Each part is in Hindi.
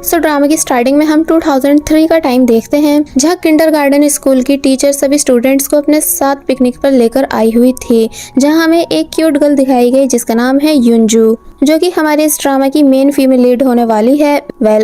सो ड्रामा की स्टार्टिंग में हम 2003 का टाइम देखते हैं, जहाँ किंडरगार्टन स्कूल की टीचर सभी स्टूडेंट्स को अपने साथ पिकनिक पर लेकर आई हुई थी, जहाँ हमें एक क्यूट गर्ल दिखाई गई जिसका नाम है युंजू, जो कि हमारे इस ड्रामा की मेन फीमेल लीड होने वाली है।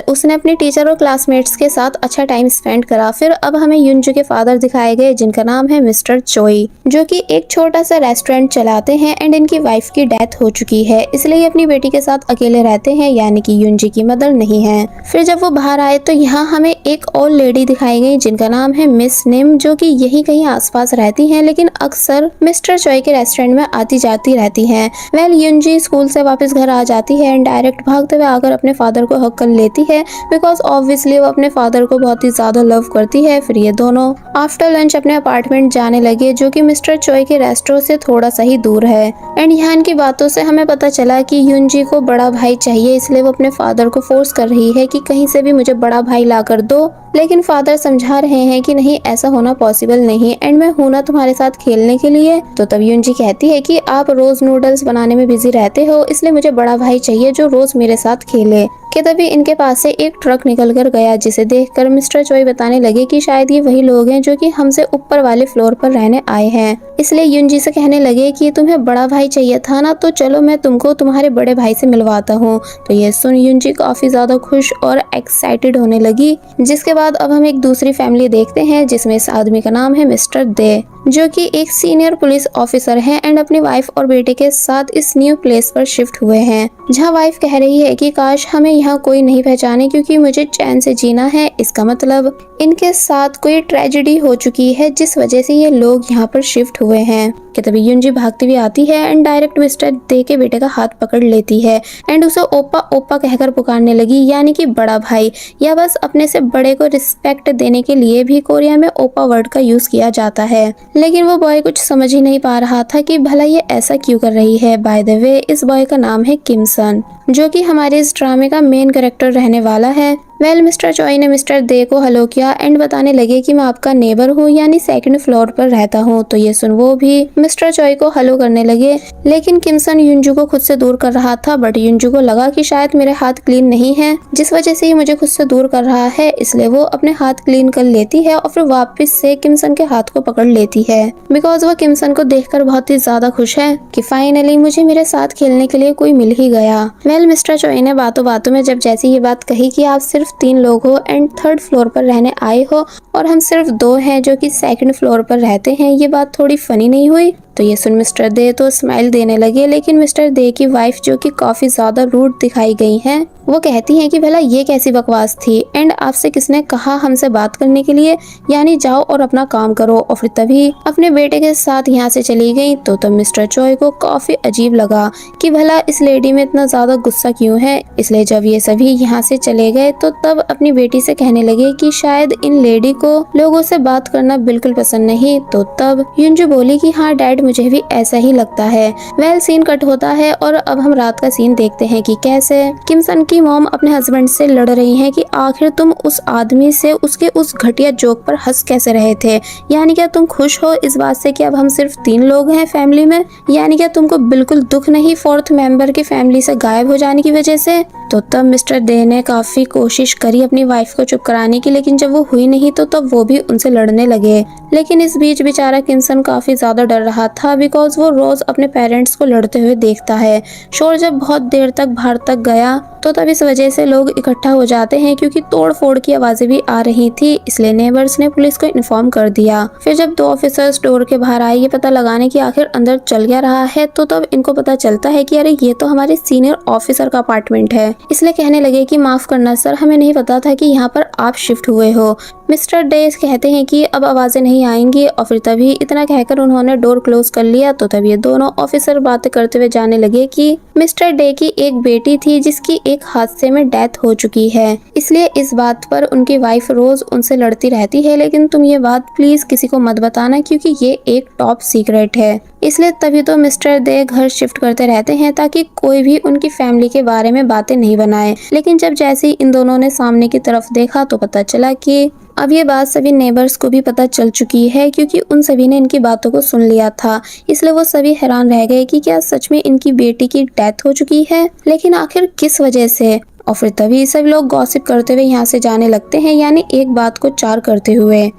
उसने अपनी टीचर और क्लासमेट्स के साथ अच्छा टाइम स्पेंड करा। फिर अब हमें युंजू के फादर दिखाए गए जिनका नाम है मिस्टर चोई, जो कि एक छोटा सा रेस्टोरेंट चलाते हैं एंड इनकी वाइफ की डेथ हो चुकी है, इसलिए अपनी बेटी के साथ अकेले रहते हैं, यानी कि युंजी की मदर नहीं है। फिर जब वो बाहर आए तो यहाँ हमें एक और लेडी दिखाई गई जिनका नाम है मिस निम, जो कि यही कहीं आसपास रहती हैं, लेकिन अक्सर मिस्टर चोई के रेस्टोरेंट में आती जाती रहती हैं। युंजी स्कूल से वापस घर आ जाती है एंड डायरेक्ट भागते हुए आकर अपने फादर को हक कर लेती है, बिकॉज ऑब्वियसली वो अपने फादर को बहुत ही ज्यादा लव करती है। फिर ये दोनों आफ्टर लंच अपने अपार्टमेंट जाने लगे, जो कि मिस्टर चोई के रेस्टोरेंट से थोड़ा सा ही दूर है। एंड यहाँ इनकी बातों से हमें पता चला कि युंजी को बड़ा भाई चाहिए, इसलिए वो अपने फादर को फोर्स कर रही है कि कहीं से भी मुझे बड़ा भाई ला कर दो, लेकिन फादर समझा रहे हैं कि नहीं, ऐसा होना पॉसिबल नहीं, एंड मैं हूं ना तुम्हारे साथ खेलने के लिए। तो तब युंजी कहती है कि आप रोज नूडल्स बनाने में बिजी रहते हो, इसलिए मुझे बड़ा भाई चाहिए जो रोज मेरे साथ खेले। कि तभी इनके पास से एक ट्रक निकल कर गया, जिसे देखकर मिस्टर चोई बताने लगे कि शायद ये वही लोग हैं जो कि हमसे ऊपर वाले फ्लोर पर रहने आए हैं। इसलिए युंजी से कहने लगे कि तुम्हें बड़ा भाई चाहिए था ना, तो चलो मैं तुमको तुम्हारे बड़े भाई से मिलवाता हूँ। तो ये सुन युंजी काफी ज्यादा खुश और एक्साइटेड होने लगी। जिसके बाद अब हम एक दूसरी फैमिली देखते हैं, जिसमें इस आदमी का नाम है मिस्टर दे, जो कि एक सीनियर पुलिस ऑफिसर हैं एंड अपनी वाइफ और बेटे के साथ इस न्यू प्लेस पर शिफ्ट हुए हैं, जहां वाइफ कह रही है कि काश हमें यहाँ कोई नहीं पहचाने, क्योंकि मुझे चैन से जीना है। इसका मतलब इनके साथ कोई ट्रेजेडी हो चुकी है, जिस वजह से ये लोग यहाँ पर शिफ्ट हुए हैं। कि तभी युंजी भागती हुई आती है एंड डायरेक्ट मिस्टर दे के बेटे का हाथ पकड़ लेती है एंड उसे ओपा ओपा कहकर पुकारने लगी, यानी कि बड़ा भाई, या बस अपने से बड़े को रिस्पेक्ट देने के लिए भी कोरिया में ओपा वर्ड का यूज किया जाता है। लेकिन वो बॉय कुछ समझ ही नहीं पा रहा था कि भला ये ऐसा क्यों कर रही है। बाय द वे, इस बॉय का नाम है किम सन, जो कि हमारे इस ड्रामे का मेन कैरेक्टर रहने वाला है। मिस्टर चोई ने मिस्टर दे को हेलो किया एंड बताने लगे कि मैं आपका नेबर हूँ, यानी सेकंड फ्लोर पर रहता हूँ। तो ये सुन वो भी मिस्टर चोई को हेलो करने लगे, लेकिन किमसन युंजू को खुद से दूर कर रहा था। बट युंजू को लगा कि शायद मेरे हाथ क्लीन नहीं है, जिस वजह से ये मुझे खुद से दूर कर रहा है, इसलिए वो अपने हाथ क्लीन कर लेती है और फिर वापस से किमसन के हाथ को पकड़ लेती है, बिकॉज वो किमसन को देखकर बहुत ही ज्यादा खुश है कि फाइनली मुझे मेरे साथ खेलने के लिए कोई मिल ही गया। मिस्टर चोई ने बातों बातों में जब जैसी ये बात कही कि आप सिर्फ 3 लोग हो एंड थर्ड फ्लोर पर रहने आए हो और हम सिर्फ 2 हैं जो कि सेकंड फ्लोर पर रहते हैं, ये बात थोड़ी फनी नहीं हुई? तो ये सुन मिस्टर दे तो स्माइल देने लगे, लेकिन मिस्टर दे की वाइफ, जो कि काफी ज्यादा रूड दिखाई गई हैं, वो कहती हैं कि भला ये कैसी बकवास थी एंड आपसे किसने कहा हमसे बात करने के लिए, यानी जाओ और अपना काम करो। और फिर तभी अपने बेटे के साथ यहाँ से चली गई। तो तब मिस्टर चोई को काफी अजीब लगा कि भला इस लेडी में इतना ज्यादा गुस्सा क्यों है। इसलिए जब ये सभी यहाँ से चले गए तो तब अपनी बेटी से कहने लगे कि शायद इन लेडी को लोगों से बात करना बिल्कुल पसंद नहीं। तो तब युंजू बोली कि हाँ डैड, मुझे भी ऐसा ही लगता है। सीन कट होता है और अब हम रात का सीन देखते हैं कि कैसे किमसन की मॉम अपने हस्बैंड से लड़ रही हैं कि आखिर तुम उस आदमी से उसके उस घटिया जोक पर हंस कैसे रहे थे, यानी क्या तुम खुश हो इस बात से कि अब हम सिर्फ 3 लोग हैं फैमिली में, यानी क्या तुमको बिल्कुल दुख नहीं 4th मेंबर की फैमिली से गायब हो जाने की वजह से। तो तब मिस्टर दे ने काफी कोशिश करी अपनी वाइफ को चुप कराने की, लेकिन जब वो हुई नहीं तो तब वो भी उनसे लड़ने लगे। लेकिन इस बीच बेचारा किमसन काफी ज्यादा डर रहा था, बिकॉज वो रोज अपने पेरेंट्स को लड़ते हुए देखता है। शोर जब बहुत देर तक बाहर तक गया तो तब इस वजह से लोग इकट्ठा हो जाते हैं, क्योंकि तोड़ फोड़ की आवाजें भी आ रही थी, इसलिए नेबर्स ने पुलिस को इन्फॉर्म कर दिया। फिर जब 2 ऑफिसर्स डोर के बाहर आए ये पता लगाने की आखिर अंदर चल क्या रहा है, तो तब इनको पता चलता है कि अरे ये तो हमारे सीनियर ऑफिसर का अपार्टमेंट है। इसलिए कहने लगे कि माफ करना सर, हमें नहीं पता था कि यहाँ पर आप शिफ्ट हुए हो। मिस्टर डे कहते हैं कि अब आवाजें नहीं आएंगी और फिर तभी इतना कहकर उन्होंने डोर क्लोज कर लिया। तो तब ये दोनों ऑफिसर बातें करते हुए जाने लगे कि मिस्टर डे की एक बेटी थी जिसकी एक हादसे में डेथ हो चुकी है, इसलिए इस बात पर उनकी वाइफ रोज उनसे लड़ती रहती है, लेकिन तुम ये बात प्लीज किसी को मत बताना क्योंकि ये एक टॉप सीक्रेट है। इसलिए तभी तो मिस्टर दे घर शिफ्ट करते रहते हैं ताकि कोई भी उनकी फैमिली के बारे में बातें नहीं बनाए। लेकिन जब जैसे ही इन दोनों ने सामने की तरफ देखा तो पता चला कि अब ये बात सभी नेबर्स को भी पता चल चुकी है, क्योंकि उन सभी ने इनकी बातों को सुन लिया था। इसलिए वो सभी हैरान रह गए कि क्या सच में इनकी बेटी की डेथ हो चुकी है, लेकिन आखिर किस वजह से। और फिर तभी सभी लोग गॉसिप करते हुए यहाँ से जाने लगते हैं, यानी एक बात को 4 करते हुए।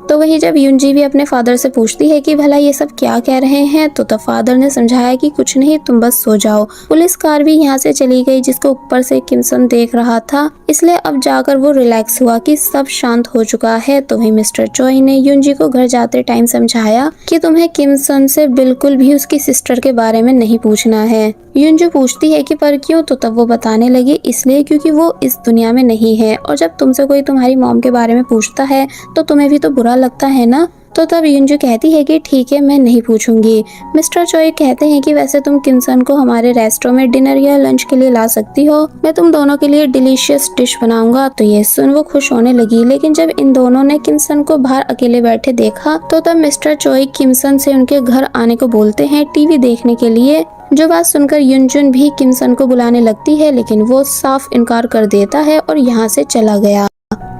तो वही जब युनजी भी अपने फादर से पूछती है कि भला ये सब क्या कह रहे हैं, तो तब फादर ने समझाया कि कुछ नहीं, तुम बस सो जाओ। पुलिस कार भी यहाँ से चली गई, जिसको ऊपर से किमसन देख रहा था, इसलिए अब जाकर वो रिलैक्स हुआ कि सब शांत हो चुका है। तो वही मिस्टर चोई ने युनजी को घर जाते टाइम समझाया कि तुम्हें किमसन से बिल्कुल भी उसकी सिस्टर के बारे में नहीं पूछना है। युनजू पूछती है कि पर क्यों, तो तब वो बताने लगी इसलिए क्योंकि वो इस दुनिया में नहीं है, और जब तुमसे कोई तुम्हारी मॉम के बारे में पूछता है तो तुम्हें भी तो बुरा लगता है ना। तो तब युनजू कहती है कि ठीक है, मैं नहीं पूछूंगी। मिस्टर चोई कहते हैं कि वैसे तुम किमसन को हमारे रेस्टोरेंट में डिनर या लंच के लिए ला सकती हो, मैं तुम दोनों के लिए डिलीशियस डिश बनाऊंगा। तो ये सुन वो खुश होने लगी, लेकिन जब इन दोनों ने किमसन को बाहर अकेले बैठे देखा तो तब मिस्टर चोई किमसन से उनके घर आने को बोलते हैं टीवी देखने के लिए। जो बात सुनकर युनजुन भी किमसन को बुलाने लगती है, लेकिन वो साफ इनकार कर देता है और यहाँ से चला गया।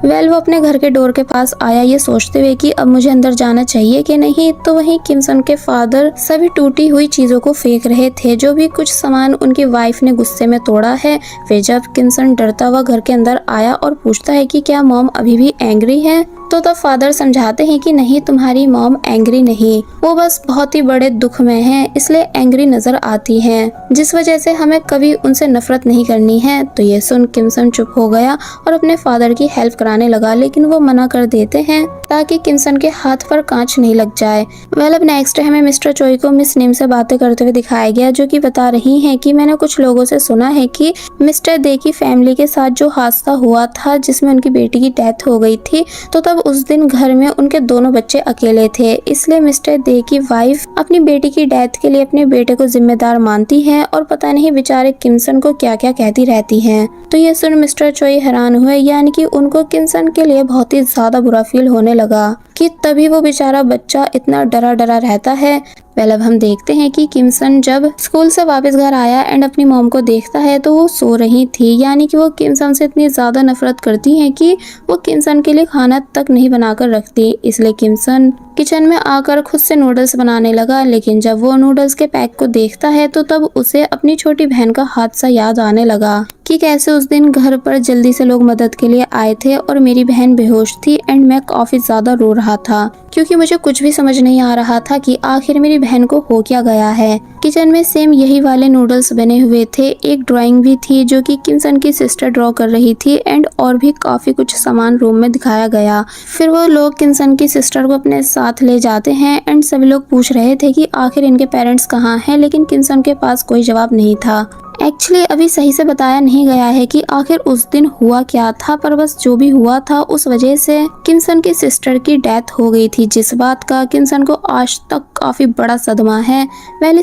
वो अपने घर के डोर के पास आया, ये सोचते हुए कि अब मुझे अंदर जाना चाहिए कि नहीं। तो वहीं किमसन के फादर सभी टूटी हुई चीजों को फेंक रहे थे, जो भी कुछ सामान उनकी वाइफ ने गुस्से में तोड़ा है। फिर जब किमसन डरता हुआ घर के अंदर आया और पूछता है कि क्या मॉम अभी भी एंग्री है, तो तब फादर समझाते हैं कि नहीं, तुम्हारी मॉम एंग्री नहीं, वो बस बहुत ही बड़े दुख में है, इसलिए एंग्री नजर आती है, जिस वजह से हमें कभी उनसे नफरत नहीं करनी है। तो ये सुन किमसन चुप हो गया और अपने फादर की हेल्प कराने लगा, लेकिन वो मना कर देते हैं ताकि किमसन के हाथ पर कांच नहीं लग जाए। अब नेक्स्ट हमें मिस्टर चोई को मिस निम से बातें करते हुए दिखाया गया, जो कि बता रही हैं कि मैंने कुछ लोगों से सुना है कि मिस्टर दे की फैमिली के साथ जो हादसा हुआ था जिसमें उनकी बेटी की डेथ हो गई थी, तो तब उस दिन घर में उनके दोनों बच्चे अकेले थे, इसलिए मिस्टर दे की वाइफ अपनी बेटी की डेथ के लिए अपने बेटे को जिम्मेदार मानती है और पता नहीं बेचारे किमसन को क्या क्या कहती रहती हैं। तो ये सुन मिस्टर चोई हैरान हुए, यानी कि उनको किमसन के लिए बहुत ही ज्यादा बुरा फील होने लगा कि तभी वो बेचारा बच्चा इतना डरा डरा रहता है। अब हम देखते हैं कि किमसन जब स्कूल से वापस घर आया एंड अपनी मॉम को देखता है तो वो सो रही थी, यानी कि वो किमसन से इतनी ज्यादा नफरत करती हैं कि वो किमसन के लिए खाना तक नहीं बनाकर रखती। इसलिए किमसन किचन में आकर खुद से नूडल्स बनाने लगा, लेकिन जब वो नूडल्स के पैक को देखता है तो तब उसे अपनी छोटी बहन का हादसा याद आने लगा कि कैसे उस दिन घर पर जल्दी से लोग मदद के लिए आए थे और मेरी बहन बेहोश थी एंड मैं काफी ज्यादा रो रहा था, क्योंकि मुझे कुछ भी समझ नहीं आ रहा था कि आखिर मेरी बहन को हो क्या गया है। किचन में सेम यही वाले नूडल्स बने हुए थे, एक ड्राइंग भी थी जो कि किमसन की सिस्टर ड्रॉ कर रही थी एंड और भी काफी कुछ सामान रूम में दिखाया गया। फिर वो लोग किमसन की सिस्टर को अपने साथ ले जाते हैं एंड सभी लोग पूछ रहे थे कि आखिर इनके पेरेंट्स कहाँ हैं, लेकिन किमसन के पास कोई जवाब नहीं था। एक्चुअली अभी सही से बताया नहीं गया है कि आखिर उस दिन हुआ क्या था, पर बस जो भी हुआ था उस वजह से किमसन की सिस्टर की डेथ हो गई थी, जिस बात का किमसन को आज तक काफी बड़ा सदमा है।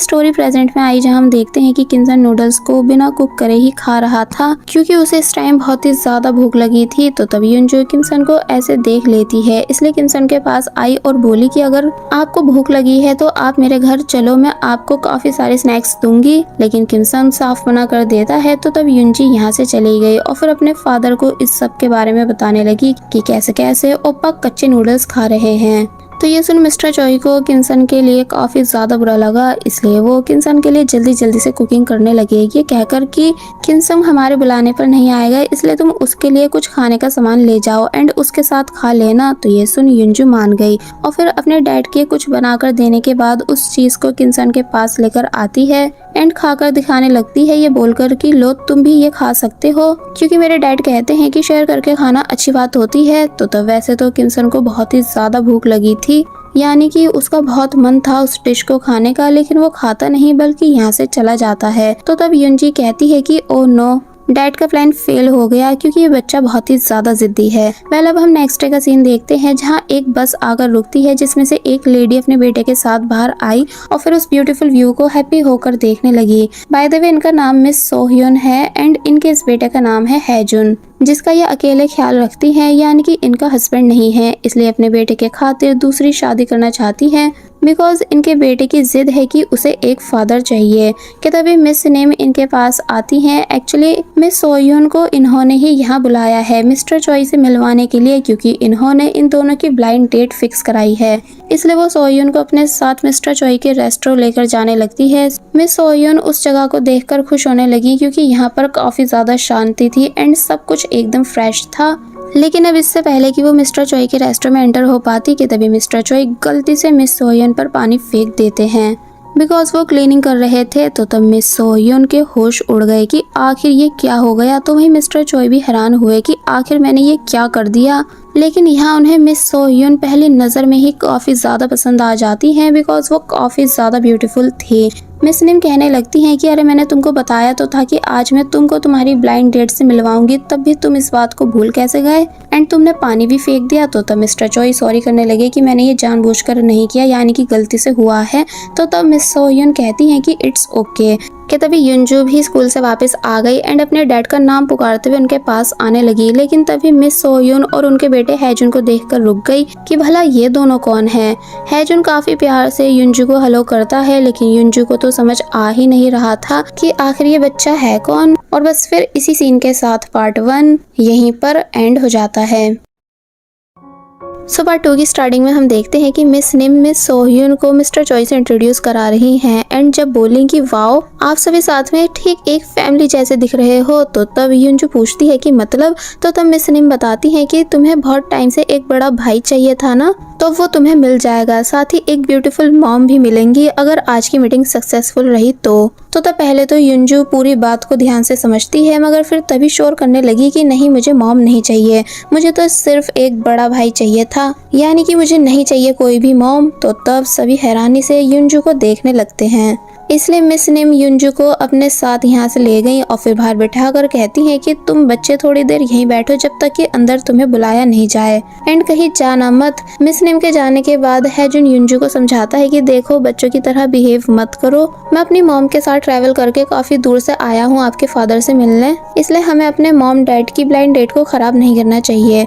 स्टोरी प्रेजेंट में आई, जहां हम देखते हैं कि किमसन नूडल्स को बिना कुक करे ही खा रहा था, क्योंकि उसे इस टाइम बहुत ही ज्यादा भूख लगी थी। तो तभी युनजू किमसन को ऐसे देख लेती है, इसलिए किमसन के पास आई और बोली कि अगर आपको भूख लगी है तो आप मेरे घर चलो, मैं आपको काफी सारे स्नैक्स दूंगी। लेकिन किमसन साफ मना कर देता है। तो तब युनजी यहाँ से चली गई और फिर अपने फादर को इस सब के बारे में बताने लगी कि कैसे कैसे ओप्पा कच्चे नूडल्स खा रहे हैं। तो ये सुन मिस्टर चोई को किमसन के लिए काफी ज्यादा बुरा लगा, इसलिए वो किमसन के लिए जल्दी जल्दी से कुकिंग करने लगे, ये कहकर कि किमसन हमारे बुलाने पर नहीं आएगा, इसलिए तुम उसके लिए कुछ खाने का सामान ले जाओ एंड उसके साथ खा लेना। तो ये सुन युनजू मान गई और फिर अपने डैड के कुछ बनाकर देने के बाद उस चीज को किमसन के पास लेकर आती है एंड खाकर दिखाने लगती है, ये बोलकर कि लो तुम भी ये खा सकते हो, क्योंकि मेरे डैड कहते हैं कि शेयर करके खाना अच्छी बात होती है। तो वैसे तो किमसन को बहुत ही ज्यादा भूख लगी थी, यानी कि उसका बहुत मन था उस डिश को खाने का, लेकिन वो खाता नहीं बल्कि यहाँ से चला जाता है। तो तब युनजी कहती है कि ओ नो, डैड का प्लान फेल हो गया, क्योंकि ये बच्चा बहुत ही ज्यादा जिद्दी है। अब हम नेक्स्ट डे का सीन देखते हैं, जहाँ एक बस आकर रुकती है, जिसमें से एक लेडी अपने बेटे के साथ बाहर आई और फिर उस ब्यूटीफुल व्यू को हैप्पी होकर देखने लगी। बाय द वे इनका नाम मिस सोह्यून है एंड इनके इस बेटे का नाम है हैजुन, जिसका ये अकेले ख्याल रखती हैं, यानी कि इनका हस्बैंड नहीं है, इसलिए अपने बेटे के खातिर दूसरी शादी करना चाहती हैं। बिकॉज इनके बेटे की जिद है कि उसे एक फादर चाहिए। कि तभी मिस नेम इनके पास आती हैं। एक्चुअली मिस सोह्यून को इन्होंने ही यहाँ बुलाया है मिस्टर चॉय से मिलवाने के लिए, क्योंकि इन्होंने इन दोनों की ब्लाइंड डेट फिक्स कराई है। इसलिए वो सोह्यून को अपने साथ मिस्टर चॉय के रेस्टोरेंट लेकर जाने लगती है। मिस सोह्यून उस जगह को देखकर खुश होने लगी, क्योंकि यहाँ पर काफी ज्यादा शांति थी एंड सब कुछ एकदम फ्रेश था। लेकिन अब इससे पहले कि वो मिस्टर चॉय के रेस्टोरेंट में एंटर हो पाती कि तभी मिस्टर चॉय गलती से मिस सोह्यून पर पानी फेंक देते हैं। बिकॉज वो क्लीनिंग कर रहे थे तो तब मिस सोह्यून के होश उड़ गए कि आखिर ये क्या हो गया। तो वही मिस्टर चॉय भी हैरान हुए कि आखिर मैंने ये क्या कर दिया। लेकिन यहाँ उन्हें मिस सोह्यून पहली नज़र में ही काफ़ी ज़्यादा पसंद आ जाती हैं, बिकॉज वो काफ़ी ज़्यादा ब्यूटीफुल थी। मिस निम कहने लगती हैं कि अरे मैंने तुमको बताया तो था कि आज मैं तुमको तुम्हारी ब्लाइंड डेट से मिलवाऊंगी, तब भी तुम इस बात को भूल कैसे गए एंड तुमने पानी भी फेंक दिया। तो तब मिस्टर चॉय सॉरी करने लगे कि मैंने ये जानबूझकर नहीं किया, यानी कि गलती से हुआ है। तो तब मिस सोह्यून कहती हैं कि इट्स ओके। कि तभी युनजू भी स्कूल से वापस आ गई एंड अपने डैड का नाम पुकारते हुए उनके पास आने लगी। लेकिन तभी मिस सोह्यून और उनके बेटे हैजुन को देखकर रुक गई कि भला ये दोनों कौन हैं। हैजुन काफी प्यार से युनजू को हेलो करता है, लेकिन युनजू को तो समझ आ ही नहीं रहा था कि आखिर ये बच्चा है कौन। और बस फिर इसी सीन के साथ पार्ट 1 यहीं पर एंड हो जाता है। पार्ट 2 की स्टार्टिंग में हम देखते हैं कि मिस निम मिस सोह्यून को मिस्टर चॉय से इंट्रोड्यूस करा रही हैं एंड जब बोलें कि वाओ आप सभी साथ में ठीक एक फैमिली जैसे दिख रहे हो, तो तब युनजू पूछती है कि मतलब। तो तब मिस निम बताती हैं कि तुम्हें बहुत टाइम से एक बड़ा भाई चाहिए था ना, तो वो तुम्हें मिल जाएगा, साथ ही एक ब्यूटीफुल मॉम भी मिलेंगी अगर आज की मीटिंग सक्सेसफुल रही तो तब पहले तो युनजू पूरी बात को ध्यान से समझती है, मगर फिर तभी शोर करने लगी कि नहीं मुझे मॉम नहीं चाहिए, मुझे तो सिर्फ एक बड़ा भाई चाहिए था, यानी कि मुझे नहीं चाहिए कोई भी मॉम। तो तब सभी हैरानी से युनजू को देखने लगते हैं। इसलिए मिस निम युनजू को अपने साथ यहाँ से ले गई और फिर बाहर बैठा कर कहती हैं कि तुम बच्चे थोड़ी देर यहीं बैठो जब तक कि अंदर तुम्हें बुलाया नहीं जाए एंड कहीं जाना मत। मिस निम के जाने के बाद हैजुन युनजू को समझाता है कि देखो बच्चों की तरह बिहेव मत करो, मैं अपनी मॉम के साथ ट्रैवल करके काफी दूर से आया हूँ आपके फादर से मिलने, इसलिए हमें अपने मॉम डैड की ब्लाइंड डेट को खराब नहीं करना चाहिए।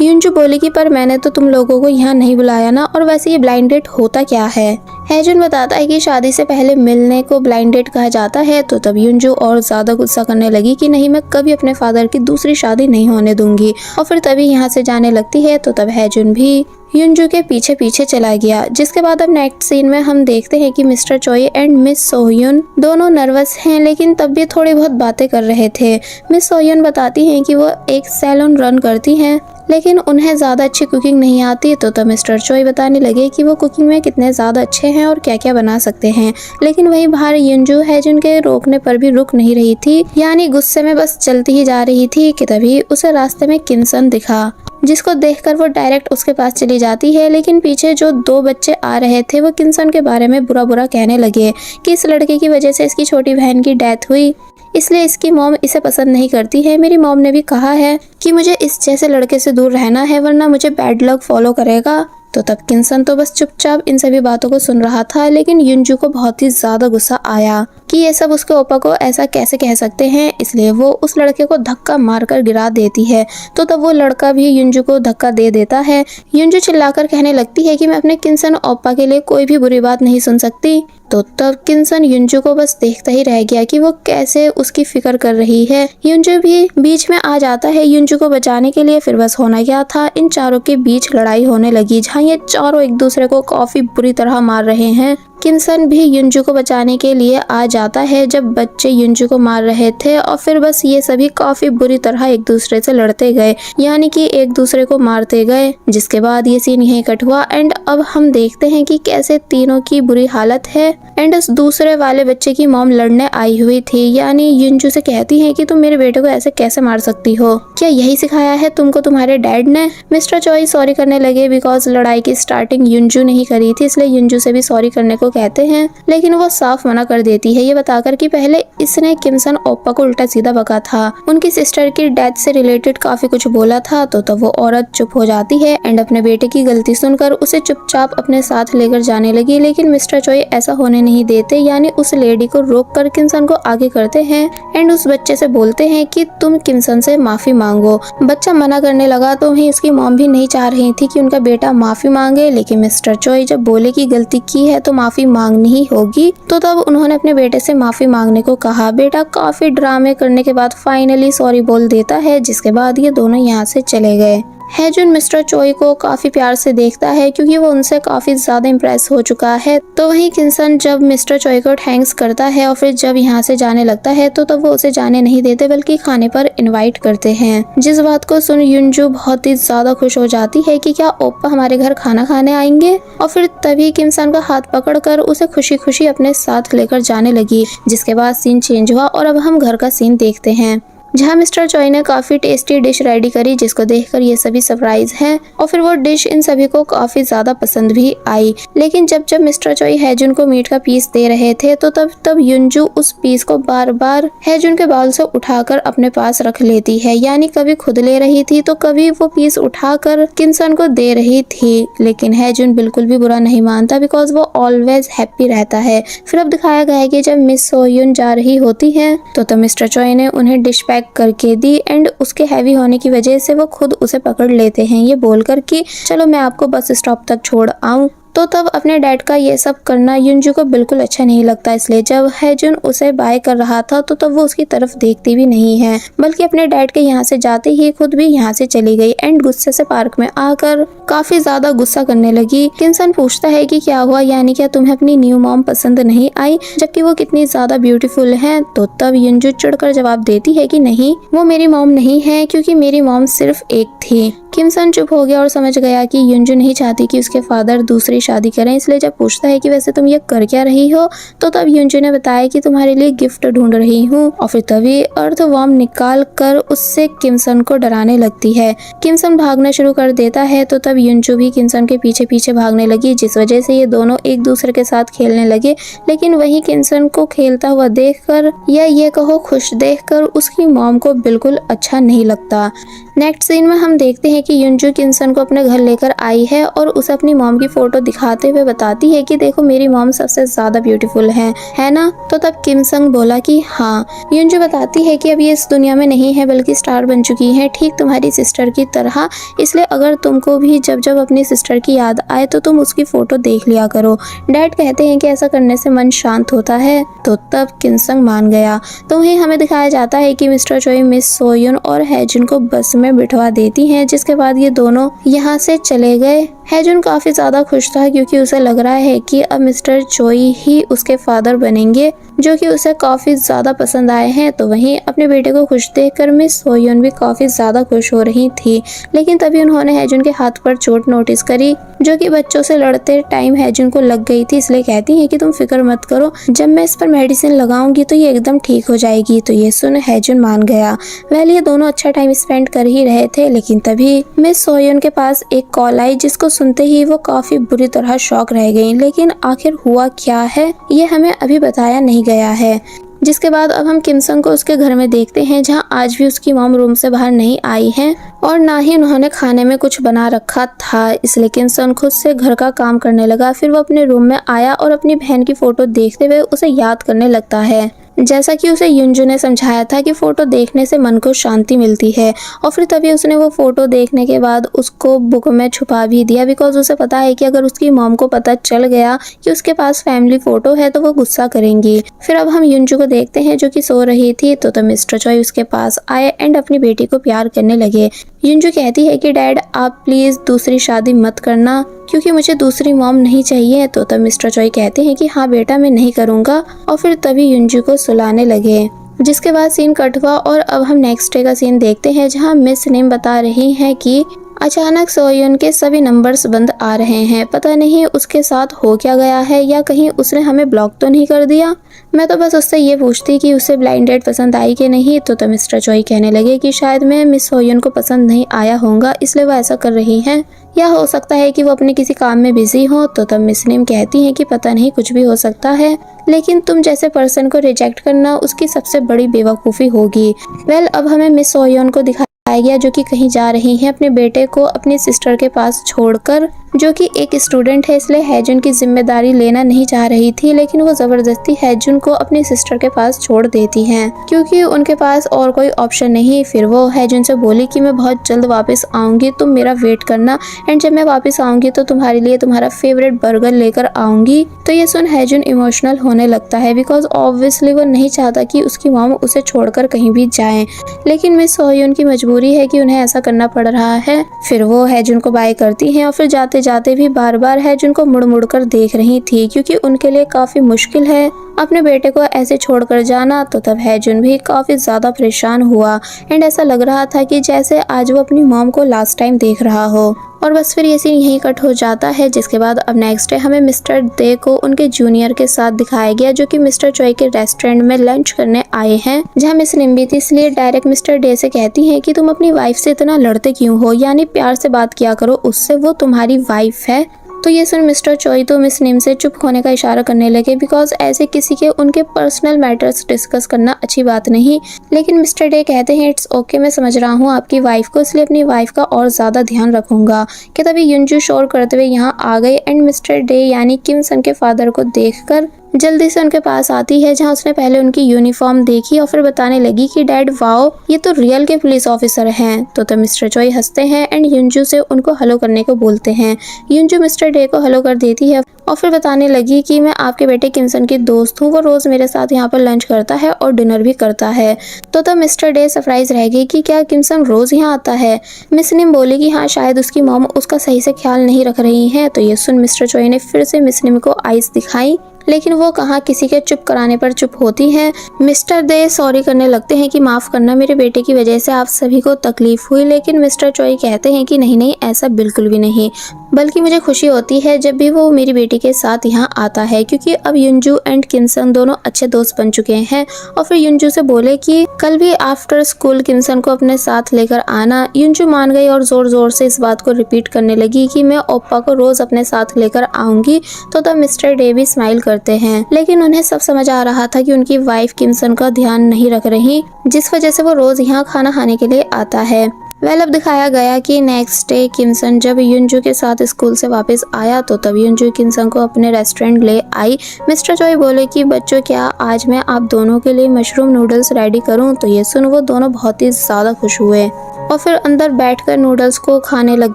युनजू बोलेगी पर मैंने तो तुम लोगों को यहाँ नहीं बुलाया ना, और वैसे ये ब्लाइंड डेट होता क्या है। हैजुन बताता है कि शादी से पहले मिलने को ब्लाइंड डेट कहा जाता है। तो तब युनजू और ज्यादा गुस्सा करने लगी कि नहीं मैं कभी अपने फादर की दूसरी शादी नहीं होने दूंगी, और फिर तभी यहाँ से जाने लगती है। तो तब हैजुन भी युनजू के पीछे पीछे चला गया। जिसके बाद अब नेक्स्ट सीन में हम देखते हैं कि मिस्टर चॉय एंड मिस सोह्यून दोनों नर्वस हैं, लेकिन तब भी थोड़ी बहुत बातें कर रहे थे। मिस सोह्यून बताती हैं कि वो एक सैलून रन करती हैं, लेकिन उन्हें ज़्यादा अच्छी कुकिंग नहीं आती। तो तब मिस्टर चॉय बताने लगे कि वो कुकिंग में कितने ज़्यादा अच्छे हैं और क्या क्या बना सकते हैं। लेकिन वहीं बाहर युनजू हैजुन के रोकने पर भी रुक नहीं रही थी, यानी गुस्से में बस चलती ही जा रही थी कि तभी उसे रास्ते में किनसन दिखा, जिसको देखकर वो डायरेक्ट उसके पास चली जाती है। लेकिन पीछे जो 2 बच्चे आ रहे थे वो किनसन के बारे में बुरा बुरा कहने लगे कि इस लड़के की वजह से इसकी छोटी बहन की डेथ हुई, इसलिए इसकी मॉम इसे पसंद नहीं करती है। मेरी मॉम ने भी कहा है कि मुझे इस जैसे लड़के से दूर रहना है, वरना मुझे बैड लक फॉलो करेगा। तो तब किनसन तो बस चुपचाप इन सभी बातों को सुन रहा था, लेकिन युनजू को बहुत ही ज्यादा गुस्सा आया कि ये सब उसके ओपा को ऐसा कैसे कह सकते हैं, इसलिए वो उस लड़के को धक्का मारकर गिरा देती है। तो तब वो लड़का भी युनजू को धक्का दे देता है। युनजू चिल्लाकर कहने लगती है कि मैं अपने किनसन ओपा के लिए कोई भी बुरी बात नहीं सुन सकती। तो तब किनसन युनजू को बस देखता ही रह गया कि वो कैसे उसकी फिक्र कर रही है। युनजू भी बीच में आ जाता है युनजू को बचाने के लिए। फिर बस होना क्या था, इन चारों के बीच लड़ाई होने लगी, जहाँ ये चारों एक दूसरे को काफी बुरी तरह मार रहे हैं। किनसन भी युनजू को बचाने के लिए आ जाता है जब बच्चे युनजू को मार रहे थे, और फिर बस ये सभी काफी बुरी तरह एक दूसरे से लड़ते गए, यानी कि एक दूसरे को मारते गए। जिसके बाद ये सीन यहीं कट हुआ एंड अब हम देखते हैं कि कैसे तीनों की बुरी हालत है एंड उस दूसरे वाले बच्चे की मॉम लड़ने आई हुई थी, यानी युनजू से कहती है कि तुम मेरे बेटे को ऐसे कैसे मार सकती हो, क्या यही सिखाया है तुमको तुम्हारे डैड ने। मिस्टर चॉय सॉरी करने लगे बिकॉज लड़ाई की स्टार्टिंग युनजू ने ही करी थी, इसलिए युनजू से भी सॉरी करने को को कहते हैं, लेकिन वो साफ मना कर देती है, ये बताकर कि पहले इसने किमसन ओप्पा को उल्टा सीधा बका था, उनकी सिस्टर की डेथ से रिलेटेड काफी कुछ बोला था। तो तब वो औरत चुप हो जाती है एंड अपने बेटे की गलती सुनकर उसे चुपचाप अपने साथ लेकर जाने लगी। लेकिन मिस्टर चोई ऐसा होने नहीं देते, यानी उस लेडी को रोककर किमसन को आगे करते हैं एंड उस बच्चे से बोलते हैं कि तुम किमसन से माफी मांगो। बच्चा मना करने लगा तो वहीं इसकी मॉम भी नहीं चाह रही थी कि उनका बेटा माफी मांगे, लेकिन मिस्टर चोई जब बोले कि गलती की है तो माफी मांगनी ही होगी, तो तब उन्होंने अपने बेटे से माफी मांगने को कहा। बेटा काफी ड्रामे करने के बाद फाइनली सॉरी बोल देता है, जिसके बाद ये दोनों यहाँ से चले गए। हैजुन मिस्टर चोई को काफी प्यार से देखता है क्योंकि वो उनसे काफी ज्यादा इम्प्रेस हो चुका है। तो वहीं किमसन जब मिस्टर चोई को थैंक्स करता है और फिर जब यहाँ से जाने लगता है तो तब वो उसे जाने नहीं देते बल्कि खाने पर इनवाइट करते हैं, जिस बात को सुन युनजू बहुत ही ज्यादा खुश हो जाती है कि क्या ओप्पा हमारे घर खाना खाने आएंगे। और फिर तभी किमसन का हाथ पकड़कर उसे खुशी खुशी अपने साथ लेकर जाने लगी, जिसके बाद सीन चेंज हुआ और अब हम घर का सीन देखते हैं, जहाँ मिस्टर चोई ने काफी टेस्टी डिश रेडी करी, जिसको देखकर ये सभी सरप्राइज हैं। और फिर वो डिश इन सभी को काफी ज्यादा पसंद भी आई। लेकिन जब जब मिस्टर चोई हैजुन को मीट का पीस दे रहे थे तो तब युनजू उस पीस को बार बार हैजुन के बाल से उठाकर अपने पास रख लेती है, यानी कभी खुद ले रही थी तो कभी वो पीस उठाकर किमसन को दे रही थी। लेकिन हैजुन बिल्कुल भी बुरा नहीं मानता, बिकॉज वो ऑलवेज हैप्पी रहता है। फिर अब दिखाया गया है कि जब मिस सोयुन जा रही होती है तो मिस्टर चोई ने उन्हें डिश पैक करके दी एंड उसके हैवी होने की वजह से वो खुद उसे पकड़ लेते हैं, ये बोलकर कि चलो मैं आपको बस स्टॉप तक छोड़ आऊं। तो तब अपने डैड का ये सब करना युनजू को बिल्कुल अच्छा नहीं लगता, इसलिए जब हैजुन उसे बाय कर रहा था तो तब वो उसकी तरफ देखती भी नहीं है, बल्कि अपने डैड के यहाँ से जाते ही खुद भी यहाँ से चली गई एंड गुस्से से पार्क में आकर काफी ज्यादा गुस्सा करने लगी। किमसन पूछता है कि क्या हुआ, यानी क्या तुम्हें अपनी न्यू मॉम पसंद नहीं आई जबकि वो कितनी ज्यादा ब्यूटीफुल है। तो तब युनजू चिढ़कर जवाब देती है कि नहीं, वो मेरी मॉम नहीं है क्योंकि मेरी मॉम सिर्फ एक थी। किमसन चुप हो गया और समझ गया कि युनजू नहीं चाहती कि उसके फादर दूसरी शादी करें, इसलिए जब पूछता है कि वैसे तुम ये कर क्या रही हो, तो तब युनजू ने बताया कि तुम्हारे लिए गिफ्ट ढूंढ रही हूँ। और फिर तभी अर्थवॉर्म निकाल कर उससे किमसन को डराने लगती है। किमसन भागना शुरू कर देता है तो तब युनजू भी किमसन के पीछे पीछे भागने लगी, जिस वजह से ये दोनों एक दूसरे के साथ खेलने लगे। लेकिन वही किमसन को खेलता हुआ देखकर या ये कहो खुश देखकर उसकी मॉम को बिल्कुल अच्छा नहीं लगता। नेक्स्ट सीन में हम देखते हैं कि युनजू किमसन को अपने घर लेकर आई है और उसे अपनी मॉम की फोटो दिखाते हुए बताती है कि देखो मेरी मॉम सबसे ज्यादा ब्यूटीफुल है ना। तो तब किमसन बोला कि हाँ। युनजू बताती है कि अब ये इस दुनिया में नहीं है बल्कि स्टार बन चुकी है, ठीक तुम्हारी सिस्टर की तरह, इसलिए अगर तुमको भी जब जब अपनी सिस्टर की याद आए तो तुम उसकी फोटो देख लिया करो। डैड कहते हैं कि ऐसा करने से मन शांत होता है। तो तब किमसन मान गया। तो वहीं हमें दिखाया जाता है कि मिस्टर चोई मिस सोयुन और हैजुन को बस में बिठवा देती हैं, जिसके बाद ये दोनों यहाँ से चले गए। हैजुन काफी ज्यादा खुश था क्योंकि उसे लग रहा है कि अब मिस्टर चोई ही उसके फादर बनेंगे, जो कि उसे काफी ज्यादा पसंद आए हैं। तो वहीं अपने बेटे को खुश देखकर मिस सोयुन भी काफी ज्यादा खुश हो रही थी। लेकिन तभी उन्होंने हैजुन के हाथ पर चोट नोटिस करी, जो कि बच्चों से लड़ते टाइम हैजुन को लग गई थी, इसलिए कहती है कि तुम फिक्र मत करो, जब मैं इस पर मेडिसिन लगाऊंगी तो ये एकदम ठीक हो जाएगी। तो ये सुन हैजुन मान गया। वैसे ये दोनों अच्छा टाइम स्पेंड कर ही रहे थे, लेकिन तभी मिस सोयुन के पास एक कॉल आई, जिसको सुनते ही वो काफी बुरी तरह शॉक रह गई। लेकिन आखिर हुआ क्या है ये हमें अभी बताया नहीं गया है। जिसके बाद अब हम किमसन को उसके घर में देखते हैं, जहां आज भी उसकी मॉम रूम से बाहर नहीं आई है और ना ही उन्होंने खाने में कुछ बना रखा था, इसलिए किमसन खुद से घर का काम करने लगा। फिर वो अपने रूम में आया और अपनी बहन की फोटो देखते हुए उसे याद करने लगता है, जैसा कि उसे युनजू ने समझाया था कि फोटो देखने से मन को शांति मिलती है। और फिर तभी उसने वो फोटो देखने के बाद उसको बुक में छुपा भी दिया, बिकॉज उसे पता है कि अगर उसकी मॉम को पता चल गया कि उसके पास फैमिली फोटो है तो वो गुस्सा करेंगी। फिर अब हम युनजू को देखते हैं जो कि सो रही थी। तो मिस्टर चोई उसके पास आए एंड अपनी बेटी को प्यार करने लगे। युनजू कहती है कि डैड आप प्लीज दूसरी शादी मत करना क्योंकि मुझे दूसरी मॉम नहीं चाहिए। तो तब मिस्टर चोई कहते हैं कि हाँ बेटा मैं नहीं करूँगा। और फिर तभी युनजू को सुलाने लगे, जिसके बाद सीन कट हुआ और अब हम नेक्स्ट डे का सीन देखते हैं, जहाँ मिस नेम बता रही है कि अचानक सोयुन के सभी नंबर्स बंद आ रहे हैं। पता नहीं उसके साथ हो क्या गया है या कहीं उसने हमें ब्लॉक तो नहीं कर दिया। मैं तो बस उससे ये पूछती कि उसे ब्लाइंड डेट पसंद आई कि नहीं। तो मिस्टर चोई कहने लगे कि शायद मैं मिस सोयन को पसंद नहीं आया होगा इसलिए वो ऐसा कर रही हैं, या हो सकता है कि वो अपने किसी काम में बिजी हो। तो तब मिस निम कहती हैं कि पता नहीं, कुछ भी हो सकता है, लेकिन तुम जैसे पर्सन को रिजेक्ट करना उसकी सबसे बड़ी बेवकूफ़ी होगी। वेल, अब हमें मिस सोयन को दिखाया गया जो कि कहीं जा रही हैं अपने बेटे को अपनी सिस्टर के पास छोड़कर, जो कि एक स्टूडेंट है इसलिए हैजुन की जिम्मेदारी लेना नहीं चाह रही थी, लेकिन वो जबरदस्ती हैजुन को अपनी सिस्टर के पास छोड़ देती हैं क्योंकि उनके पास और कोई ऑप्शन नहीं। फिर वो हैजुन से बोली कि मैं बहुत जल्द वापस आऊंगी, तुम मेरा वेट करना, एंड जब मैं वापस आऊंगी तो तुम्हारे लिए तुम्हारा फेवरेट बर्गर लेकर आऊंगी। तो ये सुन हैजुन इमोशनल होने लगता है बिकॉज ऑब्वियसली वो नहीं चाहता कि उसकी मॉम उसे छोड़कर कहीं भी जाए, लेकिन मिस सोहयुन की मजबूरी है कि उन्हें ऐसा करना पड़ रहा है। फिर वो हैजुन को बाय करती हैं और फिर जाते जाते भी बार बार हैजुन को मुड़ मुड़ कर देख रही थी क्योंकि उनके लिए काफी मुश्किल है अपने बेटे को ऐसे छोड़कर जाना। तो तब हैजुन भी काफी ज्यादा परेशान हुआ एंड ऐसा लग रहा था कि जैसे आज वो अपनी मॉम को लास्ट टाइम देख रहा हो। और बस फिर ये सीन यहीं कट हो जाता है, जिसके बाद अब नेक्स्ट डे हमें मिस्टर डे को उनके जूनियर के साथ दिखाया गया जो कि मिस्टर चोई के रेस्टोरेंट में लंच करने आए हैं, जहाँ मिस निम्बी थी इसलिए डायरेक्ट मिस्टर डे से कहती हैं कि तुम अपनी वाइफ से इतना लड़ते क्यों हो, यानी प्यार से बात किया करो उससे, वो तुम्हारी वाइफ है। तो ये सुन मिस्टर चोई तो मिस निम से चुप होने का इशारा करने लगे बिकॉज ऐसे किसी के उनके पर्सनल मैटर्स डिस्कस करना अच्छी बात नहीं। लेकिन मिस्टर डे कहते हैं इट्स ओके, मैं समझ रहा हूँ आपकी वाइफ को, इसलिए अपनी वाइफ का और ज्यादा ध्यान रखूंगा। कि तभी युनजू शोर करते हुए यहाँ आ गए एंड मिस्टर डे यानी किम सन के फादर को देखकर जल्दी से उनके पास आती है, जहाँ उसने पहले उनकी यूनिफॉर्म देखी और फिर बताने लगी कि डैड वाओ, ये तो रियल के पुलिस ऑफिसर हैं। तो मिस्टर चोई हंसते हैं एंड युनजू से उनको हेलो करने को बोलते हैं। युनजू मिस्टर डे को हेलो कर देती है और फिर बताने लगी कि मैं आपके बेटे किमसन की दोस्त हूँ, वो रोज मेरे साथ यहाँ पर लंच करता है और डिनर भी करता है। तो तब मिस्टर डे सरप्राइज रह गई कि क्या किमसन रोज यहाँ आता है। मिस निम बोली कि हाँ शायद उसकी मॉम उसका सही से ख्याल नहीं रख रही है। तो ये सुन मिस्टर चोई ने फिर से मिस निम को आइस दिखाई, लेकिन वो कहाँ किसी के चुप कराने पर चुप होती हैं। मिस्टर दे सॉरी करने लगते हैं कि माफ करना, मेरे बेटे की वजह से आप सभी को तकलीफ हुई, लेकिन मिस्टर चोई कहते हैं कि नहीं नहीं, ऐसा बिल्कुल भी नहीं, बल्कि मुझे खुशी होती है जब भी वो मेरी बेटी के साथ यहाँ आता है क्योंकि अब युनजू एंड किमसन दोनों अच्छे दोस्त बन चुके हैं। और फिर युनजू से बोले कि कल भी आफ्टर स्कूल किमसन को अपने साथ लेकर आना। युनजू मान गई और जोर जोर से इस बात को रिपीट करने लगी कि मैं ओप्पा को रोज अपने साथ लेकर आऊंगी। तो तब मिस्टर डे भी स्माइल करते हैं, लेकिन उन्हें सब समझ आ रहा था कि उनकी वाइफ किमसन का ध्यान नहीं रख रही, जिस वजह से वो रोज यहाँ खाना खाने के लिए आता है। वेल, अब दिखाया गया कि नेक्स्ट डे किमसन जब युनजू के साथ स्कूल से वापस आया तो तब युनजू किमसन को अपने रेस्टोरेंट ले आई। मिस्टर चोई बोले कि बच्चों क्या आज मैं आप दोनों के लिए मशरूम नूडल्स रेडी करूं। तो ये सुन वो दोनों बहुत ही ज्यादा खुश हुए और फिर अंदर बैठकर नूडल्स को खाने लग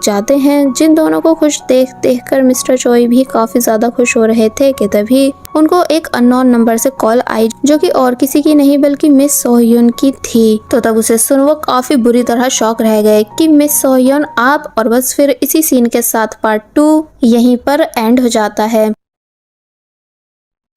जाते हैं। जिन दोनों को खुश देख देख कर मिस्टर चोई भी काफी ज्यादा खुश हो रहे थे कि तभी उनको एक अननोन नंबर से कॉल आई जो कि और किसी की नहीं बल्कि मिस सोहयुन की थी। तो तब उसे सुन वो काफी बुरी तरह शॉक रह गए कि मिस सोहयुन आप। और बस फिर इसी सीन के साथ पार्ट 2 यहीं पर एंड हो जाता है।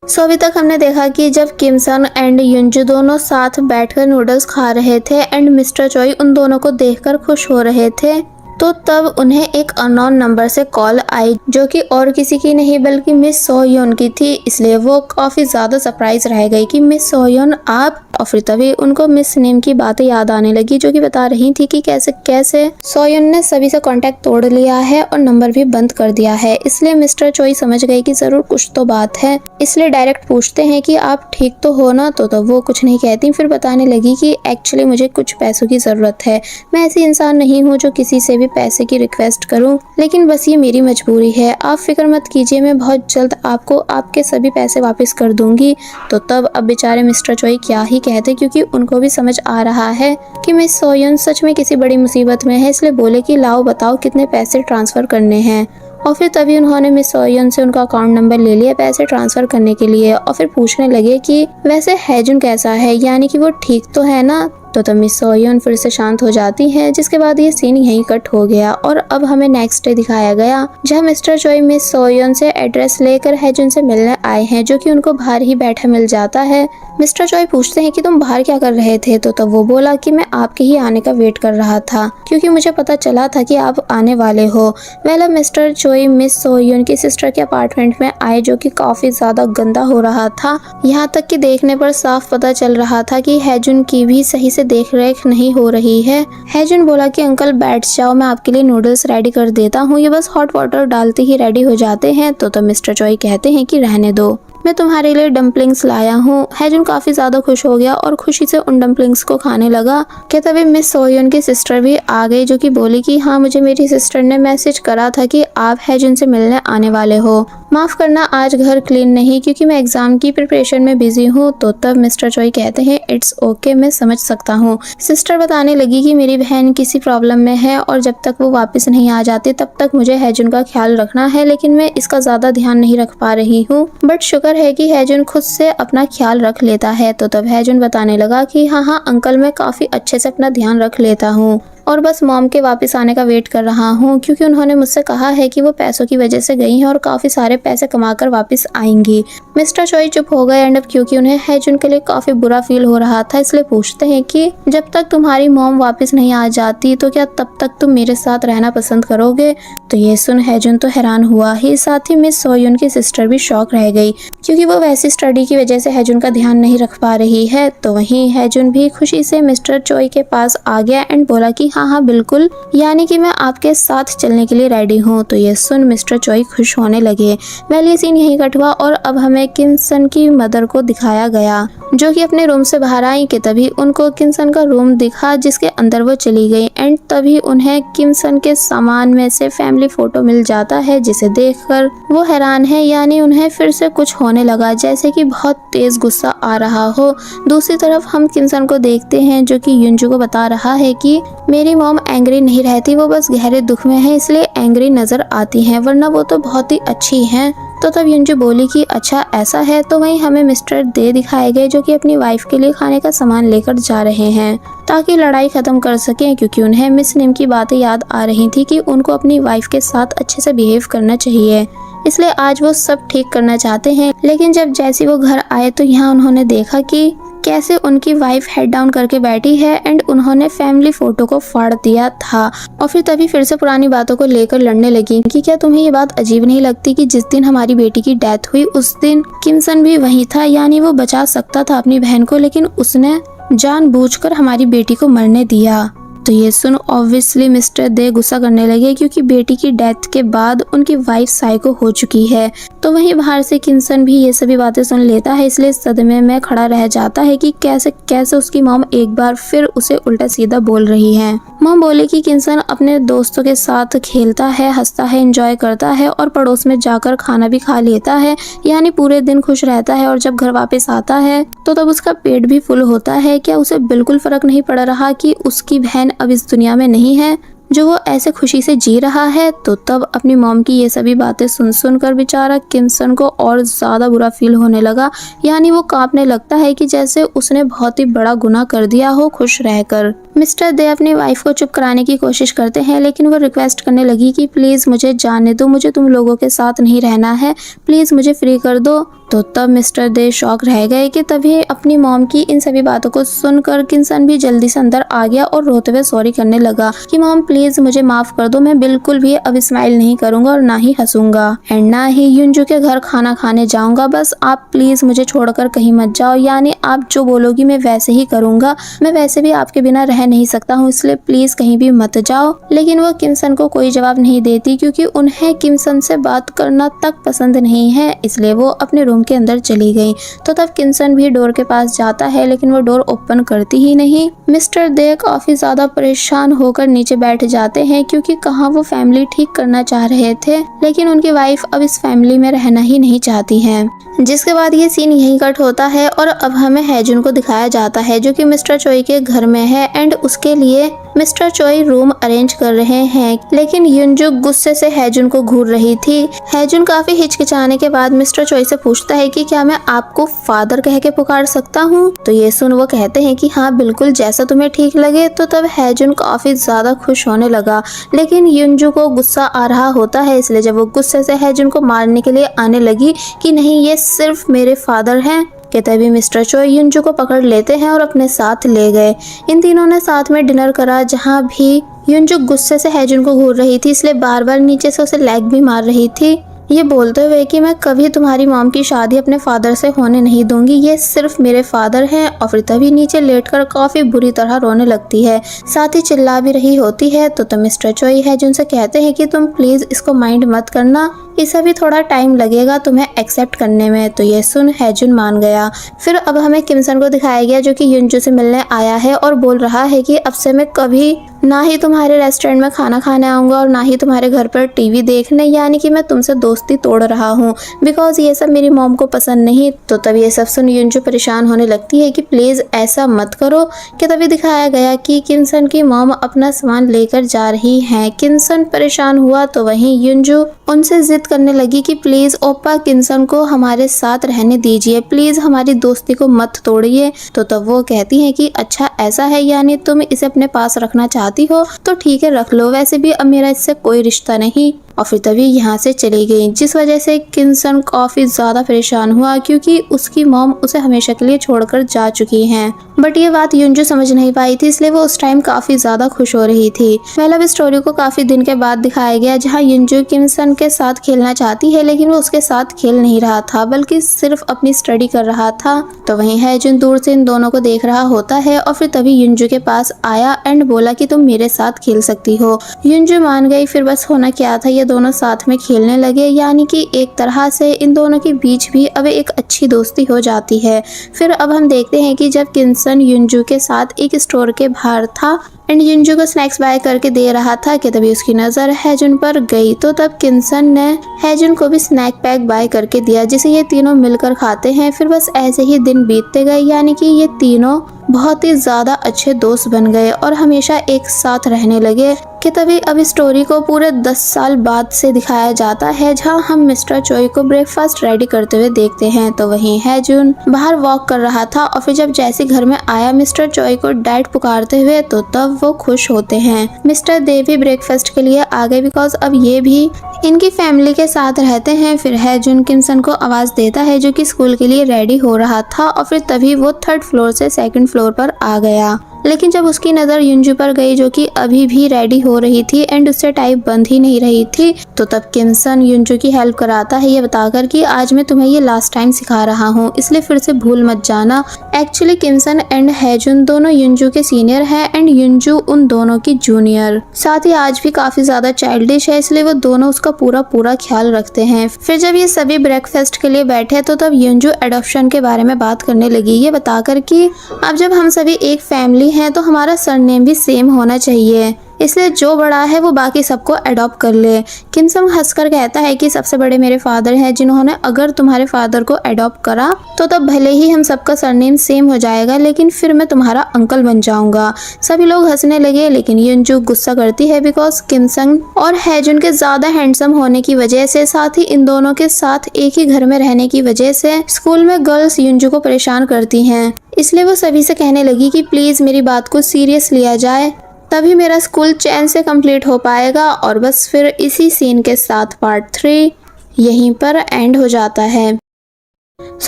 अभी तक हमने देखा कि जब किमसन एंड युनजू दोनों साथ बैठकर नूडल्स खा रहे थे एंड मिस्टर चोई उन दोनों को देखकर खुश हो रहे थे, तो तब उन्हें एक अननोन नंबर से कॉल आई जो कि और किसी की नहीं बल्कि मिस सोहयुन की थी। इसलिए वो काफी ज्यादा सरप्राइज रह गई कि मिस सोहयुन आप। और फिर तभी उनको मिस नेम की बातें याद आने लगी जो कि बता रही थी कि कैसे कैसे सोहयुन ने सभी से कांटेक्ट तोड़ लिया है और नंबर भी बंद कर दिया है। इसलिए मिस्टर चोई समझ गए कि जरूर कुछ तो बात है, इसलिए डायरेक्ट पूछते हैं कि आप ठीक तो हो ना। तो वो कुछ नहीं कहती, फिर बताने लगी कि एक्चुअली मुझे कुछ पैसों की जरूरत है, मैं ऐसी इंसान नहीं हूँ जो किसी से भी पैसे की रिक्वेस्ट करूं, लेकिन बस ये मेरी मजबूरी है, आप फिक्र मत कीजिए, मैं बहुत जल्द आपको आपके सभी पैसे वापस कर दूंगी। तो तब अब बेचारे मिस्टर चोई क्या ही कहते क्योंकि उनको भी समझ आ रहा है कि मिस सोहयुन सच में किसी बड़ी मुसीबत में है। इसलिए बोले कि लाओ बताओ कितने पैसे ट्रांसफर करने हैं। और फिर तभी उन्होंने मिस सोहयुन से उनका अकाउंट नंबर ले लिया पैसे ट्रांसफर करने के लिए। और फिर पूछने लगे कि वैसे हैजुन कैसा है, यानी कि वो ठीक तो है ना। तो तब मिस सोयोन फिर से शांत हो जाती है, जिसके बाद ये सीन यहीं कट हो गया और अब हमें नेक्स्ट डे दिखाया गया जहाँ मिस्टर चोई मिस सोयोन से एड्रेस लेकर हैजुन से मिलने आए हैं, जो कि उनको बाहर ही बैठा मिल जाता है। मिस्टर चोई पूछते हैं कि तुम बाहर क्या कर रहे थे, तो तब वो बोला कि मैं आपके ही आने का वेट कर रहा था क्योंकि मुझे पता चला था कि आप आने वाले हो। वेल मिस्टर चोई मिस सोयोन की सिस्टर के अपार्टमेंट में आए, जो कि काफी ज्यादा गंदा हो रहा था। यहाँ तक कि देखने पर साफ पता चल रहा था कि हैजुन की भी सही से देख रेख नहीं हो रही है। हैजुन बोला कि अंकल बैठ जाओ, मैं आपके लिए नूडल्स रेडी कर देता हूँ, ये बस हॉट वाटर डालते ही रेडी हो जाते हैं। तो मिस्टर चोई कहते हैं कि रहने दो, मैं तुम्हारे लिए डम्पलिंग्स लाया हूँ। हैजुन काफी ज्यादा खुश हो गया और खुशी से उन डम्पलिंग्स को खाने लगा। क्या तभी मिस सोयोन की सिस्टर भी आ गई, जो कि बोली कि हाँ, मुझे मेरी सिस्टर ने मैसेज करा था कि आप हैजुन से मिलने आने वाले हो। माफ करना, आज घर क्लीन नहीं क्योंकि मैं एग्जाम की प्रिपरेशन में बिजी हूँ। तो तब मिस्टर चोई कहते हैं इट्स ओके, मैं समझ सकता हूँ। सिस्टर बताने लगी कि मेरी बहन किसी प्रॉब्लम में है और जब तक वो वापस नहीं आ जाती तब तक मुझे हैजुन का ख्याल रखना है, लेकिन मैं इसका ज्यादा ध्यान नहीं रख पा रही हूँ। बट शुक्र है कि हैजुन खुद से अपना ख्याल रख लेता है। तो तब हैजुन बताने लगा कि हाँ अंकल, मैं काफी अच्छे से अपना ध्यान रख लेता हूँ और बस मॉम के वापस आने का वेट कर रहा हूँ क्योंकि उन्होंने मुझसे कहा है कि वो पैसों की वजह से गई हैं और काफी सारे पैसे कमाकर वापस आएंगी। मिस्टर चोई चुप हो गए एंड अब क्योंकि उन्हें हैजुन के लिए काफी बुरा फील हो रहा था, इसलिए पूछते हैं कि जब तक तुम्हारी मॉम वापस नहीं आ जाती तो क्या तब तक तुम मेरे साथ रहना पसंद करोगे। तो ये सुन हैजुन तो हैरान हुआ ही, साथ ही मिस सोयोन की सिस्टर भी शॉक रह गई क्योंकि वो वैसी स्टडी की वजह से हैजुन का ध्यान नहीं रख पा रही है। तो वहीं हैजुन भी खुशी से मिस्टर चोई के पास आ गया एंड बोला कि हाँ बिल्कुल, यानी कि मैं आपके साथ चलने के लिए रेडी हूँ। तो ये सुन मिस्टर चोई खुश होने लगे। वेल ये सीन यहीं कट हुआ और अब हमें किम सन की मदर को दिखाया गया, जो कि अपने रूम से बाहर आई कि तभी उनको किम सन का रूम दिखा, जिसके अंदर वो चली गई एंड तभी उन्हें किम सन के सामान में से फैमिली फोटो मिल जाता है, जिसे देखकर वो हैरान है, यानी उन्हें फिर से कुछ होने लगा, जैसे कि बहुत तेज गुस्सा आ रहा हो। दूसरी तरफ हम किम सन को देखते हैं, जो कि युनजू को बता रहा है कि मेरी मॉम एंग्री नहीं रहती, वो बस गहरे दुख में है इसलिए एंग्री नजर आती हैं, वरना वो तो बहुत ही अच्छी हैं। तो तब युनजू बोली कि अच्छा ऐसा है। तो वहीं हमें मिस्टर दे दिखाए गए, जो कि अपनी वाइफ के लिए खाने का सामान लेकर जा रहे हैं ताकि लड़ाई खत्म कर सकें, क्योंकि उन्हें मिस निम की बातें याद आ रही थी कि उनको अपनी वाइफ के साथ अच्छे से बिहेव करना चाहिए, इसलिए आज वो सब ठीक करना चाहते हैं। लेकिन जब जैसी वो घर आए तो यहाँ उन्होंने देखा कि कैसे उनकी वाइफ हेड डाउन करके बैठी है एंड उन्होंने फैमिली फोटो को फाड़ दिया था और फिर तभी फिर से पुरानी बातों को लेकर लड़ने लगी कि क्या तुम्हें ये बात अजीब नहीं लगती कि जिस दिन हमारी बेटी की डेथ हुई उस दिन किम सन भी वहीं था, यानी वो बचा सकता था अपनी बहन को, लेकिन उसने जानबूझकर हमारी बेटी को मरने दिया। तो ये सुन ऑब्वियसली मिस्टर दे गुस्सा करने लगे क्योंकि बेटी की डेथ के बाद उनकी वाइफ साइको हो चुकी है। तो वहीं बाहर से किम सन भी ये सभी बातें सुन लेता है, इसलिए सदमे में खड़ा रह जाता है कि कैसे कैसे उसकी मॉम एक बार फिर उसे उल्टा सीधा बोल रही है। मॉम बोले कि किम सन अपने दोस्तों के साथ खेलता है, हंसता है, एंजॉय करता है और पड़ोस में जाकर खाना भी खा लेता है, यानी पूरे दिन खुश रहता है और जब घर वापस आता है तो तब उसका पेट भी फुल होता है। क्या उसे बिल्कुल फर्क नहीं पड़ रहा कि उसकी बहन अब इस दुनिया में नहीं है, जो वो ऐसे खुशी से जी रहा है। तो तब अपनी मॉम की ये सभी बातें सुन कर बेचारा किम सन को और ज्यादा बुरा फील होने लगा, यानी वो कांपने लगता है कि जैसे उसने बहुत ही बड़ा गुनाह कर दिया हो खुश रहकर। मिस्टर दे अपनी वाइफ को चुप कराने की कोशिश करते हैं, लेकिन वो रिक्वेस्ट करने लगी कि प्लीज मुझे जाने दो, मुझे तुम लोगों के साथ नहीं रहना है, प्लीज मुझे फ्री कर दो। तो तब मिस्टर दे शॉक रह गए कि तभी अपनी मॉम की इन सभी बातों को सुनकर किम सन भी जल्दी से अंदर आ गया और रोते हुए सॉरी करने लगा कि मॉम प्लीज मुझे माफ कर दो, मैं बिल्कुल भी अब स्माइल नहीं करूंगा और ना ही हंसूंगा एंड ना ही युनजू के घर खाना खाने जाऊंगा, बस आप प्लीज मुझे छोड़कर कहीं मत जाओ, यानी आप जो बोलोगी मैं वैसे ही करूंगा, मैं वैसे भी आपके बिना रह नहीं सकता हूँ, इसलिए प्लीज कहीं भी मत जाओ। लेकिन वो किम सन को कोई जवाब नहीं देती क्योंकि उन्हें किम सन से बात करना तक पसंद नहीं है, इसलिए वो अपने रूम के अंदर चली गई। तो तब किम सन भी डोर के पास जाता है, लेकिन वो डोर ओपन करती ही नहीं। मिस्टर दे काफी ज्यादा परेशान होकर नीचे बैठ जाते हैं क्योंकि कहाँ वो फैमिली ठीक करना चाह रहे थे, लेकिन उनकी वाइफ अब इस फैमिली में रहना ही नहीं चाहती है। जिसके बाद ये सीन यहीं कट होता है और अब हमें हैजुन को दिखाया जाता है जो कि मिस्टर चोई के घर में है एंड उसके लिए मिस्टर चोई रूम अरेंज कर रहे हैं, लेकिन युनजू गुस्से से हैजुन को घूर रही थी। हैजुन काफी हिचकिचाने के बाद मिस्टर चोई से पूछता है कि क्या मैं आपको फादर कह के पुकार सकता हूँ। तो ये सुन वो कहते हैं कि हाँ बिल्कुल, जैसा तुम्हें ठीक लगे। तो तब हैजुन काफी ज्यादा खुश होने लगा, लेकिन युनजू को गुस्सा आ रहा होता है, इसलिए जब वो गुस्से से हैजुन को मारने के लिए आने लगी कि नहीं ये सिर्फ मेरे फादर हैं, कि तभी मिस्टर चोई युनजू को पकड़ लेते हैं और अपने साथ ले गए। इन तीनों ने साथ में डिनर करा, जहाँ भी युनजू गुस्से से हैजुन को घूर रही थी, इसलिए बार बार नीचे से उसे लेग भी मार रही थी, ये बोलते हुए कि मैं कभी तुम्हारी मॉम की शादी अपने फादर से होने नहीं दूंगी, ये सिर्फ मेरे फादर हैं। और फिर तभी नीचे लेटकर काफी बुरी तरह रोने लगती है, साथ ही चिल्ला भी रही होती है। तो मिस्टर चोई हैजुन से कहते हैं कि तुम प्लीज इसको माइंड मत करना, इसे भी थोड़ा टाइम लगेगा तुम्हें एक्सेप्ट करने में। तो ये सुन हैजुन मान गया। फिर अब हमें किमसन को दिखाया गया जो कि युनजू से मिलने आया है और बोल रहा है कि अब से मैं कभी ना ही तुम्हारे रेस्टोरेंट में खाना खाने आऊंगा और ना ही तुम्हारे घर पर टीवी देखने, यानी कि मैं तुमसे दोस्ती तोड़ रहा हूँ बिकॉज ये सब मेरी मॉम को पसंद नहीं। तो तब ये सब सुन युनजू परेशान होने लगती है कि प्लीज ऐसा मत करो। कि तभी दिखाया गया कि किमसन की मॉम अपना सामान लेकर जा रही है। किमसन परेशान हुआ तो वहीं युनजू उनसे जिद करने लगी कि प्लीज ओप्पा किमसन को हमारे साथ रहने दीजिए, प्लीज हमारी दोस्ती को मत तोड़िए। तो तब वो कहती है कि अच्छा ऐसा है, यानी तुम इसे अपने पास रखना चाहती हो तो ठीक है रख लो, वैसे भी अब मेरा इससे कोई रिश्ता नहीं। और फिर तभी यहाँ से चली गई, जिस वजह से किमसन काफी ज्यादा परेशान हुआ क्योंकि उसकी मॉम उसे हमेशा के लिए छोड़कर जा चुकी हैं। बट ये बात युनजू समझ नहीं पाई थी, इसलिए वो उस टाइम काफी ज्यादा खुश हो रही थी। वेल अब स्टोरी को काफी दिन के बाद दिखाया गया, जहाँ युनजू किमसन के साथ खेलना चाहती है, लेकिन वो उसके साथ खेल नहीं रहा था बल्कि सिर्फ अपनी स्टडी कर रहा था। तो वहीं हैजुन दूर से इन दोनों को देख रहा होता है और फिर तभी युनजू के पास आया एंड बोला कि तुम मेरे साथ खेल सकती हो। युनजू मान गई। फिर बस होना क्या था, दोनों साथ में खेलने लगे, यानी कि एक तरह से इन दोनों के बीच भी अब एक अच्छी दोस्ती हो जाती है। फिर अब हम देखते हैं कि जब किमसन युनजू के साथ एक स्टोर के बाहर था एंड युनजू को स्नैक्स बाय करके दे रहा था कि तभी उसकी नजर हैजुन पर गई। तो तब किमसन ने हैजुन को भी स्नैक पैक बाय करके दिया, जिसे ये तीनों मिलकर खाते हैं। फिर बस ऐसे ही दिन बीतते गए, यानी कि ये तीनों बहुत ही ज्यादा अच्छे दोस्त बन गए और हमेशा एक साथ रहने लगे। कि तभी अब स्टोरी को पूरे 10 साल बाद से दिखाया जाता है, जहां हम मिस्टर चोई को ब्रेकफास्ट रेडी करते हुए देखते हैं। तो वहीं हैजुन बाहर वॉक कर रहा था और फिर जब जैसे घर में आया मिस्टर चोई को डैड पुकारते हुए, तो तब वो खुश होते हैं। मिस्टर देव भी ब्रेकफास्ट के लिए आ गए बिकॉज अब ये भी इनकी फैमिली के साथ रहते हैं। फिर हैजुन किमसन को आवाज देता है जो कि स्कूल के लिए रेडी हो रहा था और फिर तभी वो 3rd फ्लोर से 2nd फ्लोर पर आ गया। लेकिन जब उसकी नज़र युनजू पर गई जो कि अभी भी रेडी हो रही थी एंड उससे टाइप बंद ही नहीं रही थी, तो तब किमसन युनजू की हेल्प कराता है ये बताकर कि आज मैं तुम्हें ये लास्ट टाइम सिखा रहा हूँ, इसलिए फिर से भूल मत जाना। एक्चुअली किमसन एंड हैजुन दोनों युनजू के सीनियर हैं एंड युनजू उन दोनों की जूनियर। साथ ही आज भी काफी ज्यादा चाइल्डिश है, इसलिए वो दोनों उसका पूरा ख्याल रखते हैं। फिर जब ये सभी ब्रेकफास्ट के लिए बैठे तो तब युनजू एडॉप्शन के बारे में बात करने लगी, ये बताकर कि अब जब हम सभी एक फैमिली हैं तो हमारा सरनेम भी सेम होना चाहिए, इसलिए जो बड़ा है वो बाकी सबको अडॉप्ट कर ले। किमसन हंसकर कहता है कि सबसे बड़े मेरे फादर हैं जिन्होंने अगर तुम्हारे फादर को अडॉप्ट करा तो तब भले ही हम सबका सरनेम सेम हो जाएगा, लेकिन फिर मैं तुम्हारा अंकल बन जाऊंगा। सभी लोग हंसने लगे, लेकिन युनजू गुस्सा करती है बिकॉज किमसन और हैजुन के ज्यादा हैंडसम होने की वजह से, साथ ही इन दोनों के साथ एक ही घर में रहने की वजह से स्कूल में गर्ल्स युनजू को परेशान करती हैं। इसलिए वो सभी से कहने लगी कि प्लीज मेरी बात को सीरियस लिया जाए, तभी मेरा स्कूल चैन से कंप्लीट हो पाएगा। और बस फिर इसी सीन के साथ पार्ट 3 यहीं पर एंड हो जाता है।